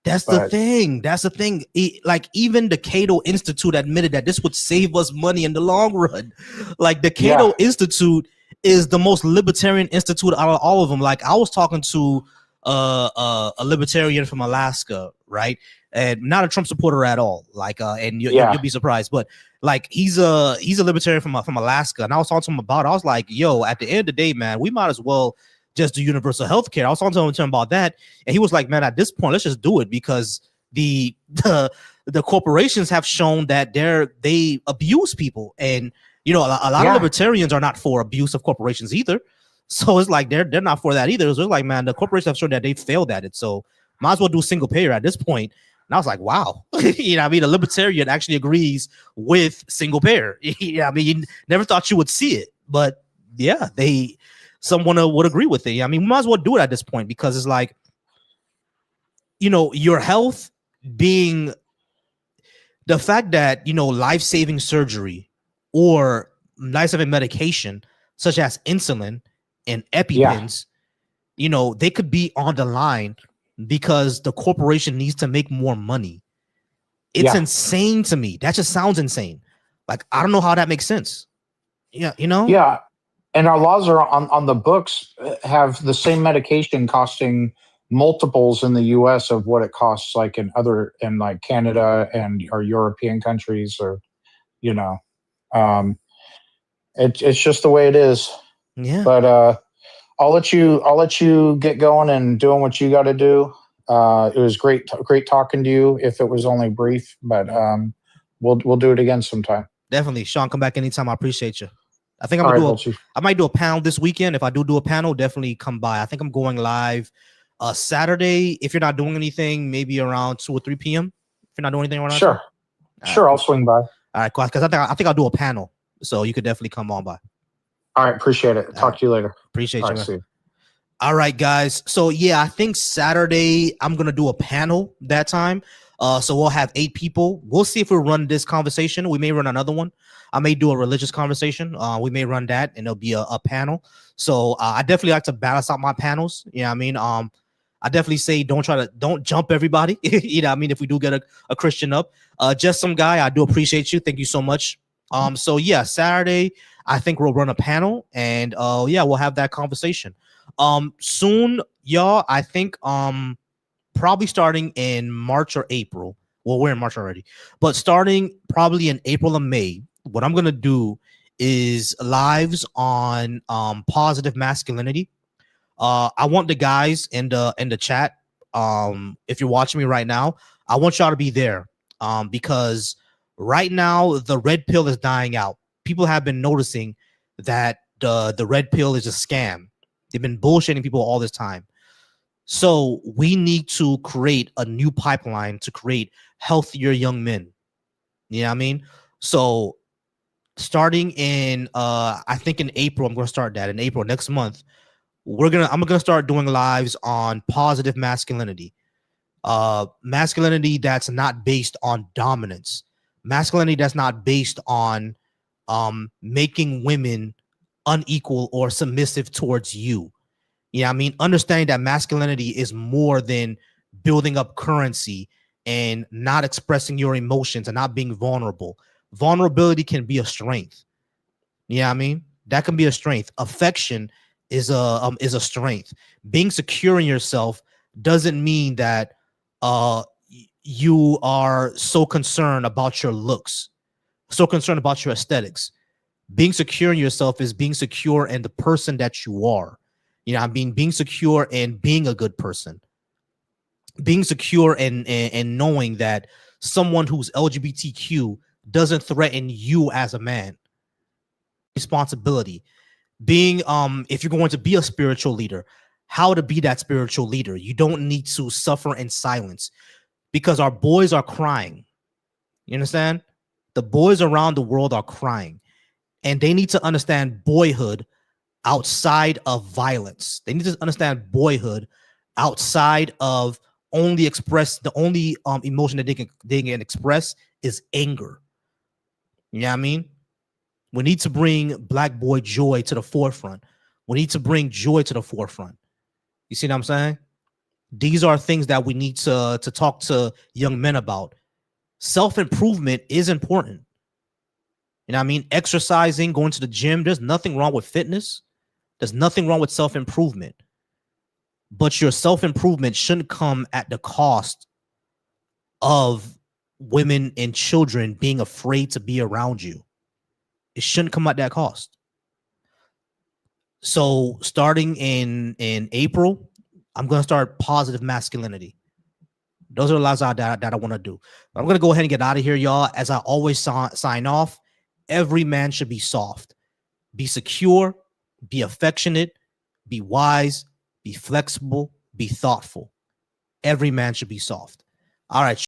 That's the thing. Like even the Cato Institute admitted that this would save us money in the long run. Like the Cato Institute is the most libertarian institute out of all of them. Like I was talking to a libertarian from Alaska, right? And not a Trump supporter at all. Like, and you'll be surprised, but like he's a libertarian from Alaska, and I was talking to him about it. I was like, "Yo, at the end of the day, man, we might as well just do universal health care." I was talking to him about that, and he was like, "Man, at this point, let's just do it because the the corporations have shown that they abuse people, and you know, a lot of libertarians are not for abuse of corporations either. So it's like they're not for that either. So it's like, man, the corporations have shown that they failed at it. So might as well do single payer at this point. And I was like, wow, you know, I mean, a libertarian actually agrees with single payer. I mean, you never thought you would see it, but yeah, someone would agree with it. I mean, we might as well do it at this point, because it's like, you know, your health being the fact that, you know, life-saving surgery or life-saving medication such as insulin and EpiPens, you know, they could be on the line because the corporation needs to make more money. It's insane to me. That just sounds insane. Like, I don't know how that makes sense. Yeah, you know? Yeah. And our laws are on the books have the same medication costing multiples in the US of what it costs like in like Canada and or European countries, or, you know, it's just the way it is. Yeah. But I'll let you get going and doing what you got to do. It was great talking to you, if it was only brief, but we'll do it again sometime. Definitely. Sean, come back anytime. I appreciate you. I think I might do a panel this weekend. If I do a panel, definitely come by. I think I'm going live Saturday. If you're not doing anything, maybe around 2 or 3 p.m. If you're not doing anything around Sure. Sure, I'll swing by. All right, cool. Because I think I'll do a panel. So you could definitely come on by. All right, appreciate it. Talk to you later. Appreciate you, man. See you. All right, guys. So yeah, I think Saturday I'm gonna do a panel that time. So we'll have 8 people. We'll see if we run this conversation. We may run another one. I may do a religious conversation. We may run that, and it'll be a panel. So I definitely like to balance out my panels. You know what I mean? I definitely say don't jump everybody. You know what I mean? If we do get a Christian up, just some guy, I do appreciate you. Thank you so much. So yeah, Saturday, I think we'll run a panel, and yeah, we'll have that conversation. Soon, y'all, I think probably starting in March or April. Well, we're in March already, but starting probably in April or May, what I'm gonna do is lives on positive masculinity. I want the guys in the chat. If you're watching me right now, I want y'all to be there. Because right now the red pill is dying out. People have been noticing that the red pill is a scam. They've been bullshitting people all this time. So we need to create a new pipeline to create healthier young men. You know what I mean? So starting in I think in April, I'm going to start that in April next month. I'm gonna start doing lives on positive masculinity. Masculinity that's not based on dominance. Masculinity that's not based on making women unequal or submissive towards you. You know what I mean? Understanding that masculinity is more than building up currency and not expressing your emotions and not being vulnerable. Vulnerability can be a strength. You know what I mean? That can be a strength. Affection is a strength. Being secure in yourself doesn't mean that you are so concerned about your looks, so concerned about your aesthetics. Being secure in yourself is being secure in the person that you are. You know, I mean, being secure in being a good person. Being secure and knowing that someone who's LGBTQ doesn't threaten you as a man. Responsibility. Being if you're going to be a spiritual leader, how to be that spiritual leader. You don't need to suffer in silence, because our boys are crying. You understand? The boys around the world are crying, and they need to understand boyhood outside of violence. They need to understand boyhood outside of the only emotion that they can express is anger. You know what I mean? We need to bring Black boy joy to the forefront. We need to bring joy to the forefront. You see what I'm saying? These are things that we need to talk to young men about. Self-improvement is important. You know what I mean? Exercising, going to the gym, there's nothing wrong with fitness. There's nothing wrong with self-improvement. But your self-improvement shouldn't come at the cost of women and children being afraid to be around you. It shouldn't come at that cost. So starting in April, I'm going to start positive masculinity. Those are the laws that I want to do. I'm going to go ahead and get out of here, y'all. As I always sign off, every man should be soft, be secure, be affectionate, be wise, be flexible, be thoughtful. Every man should be soft. All right.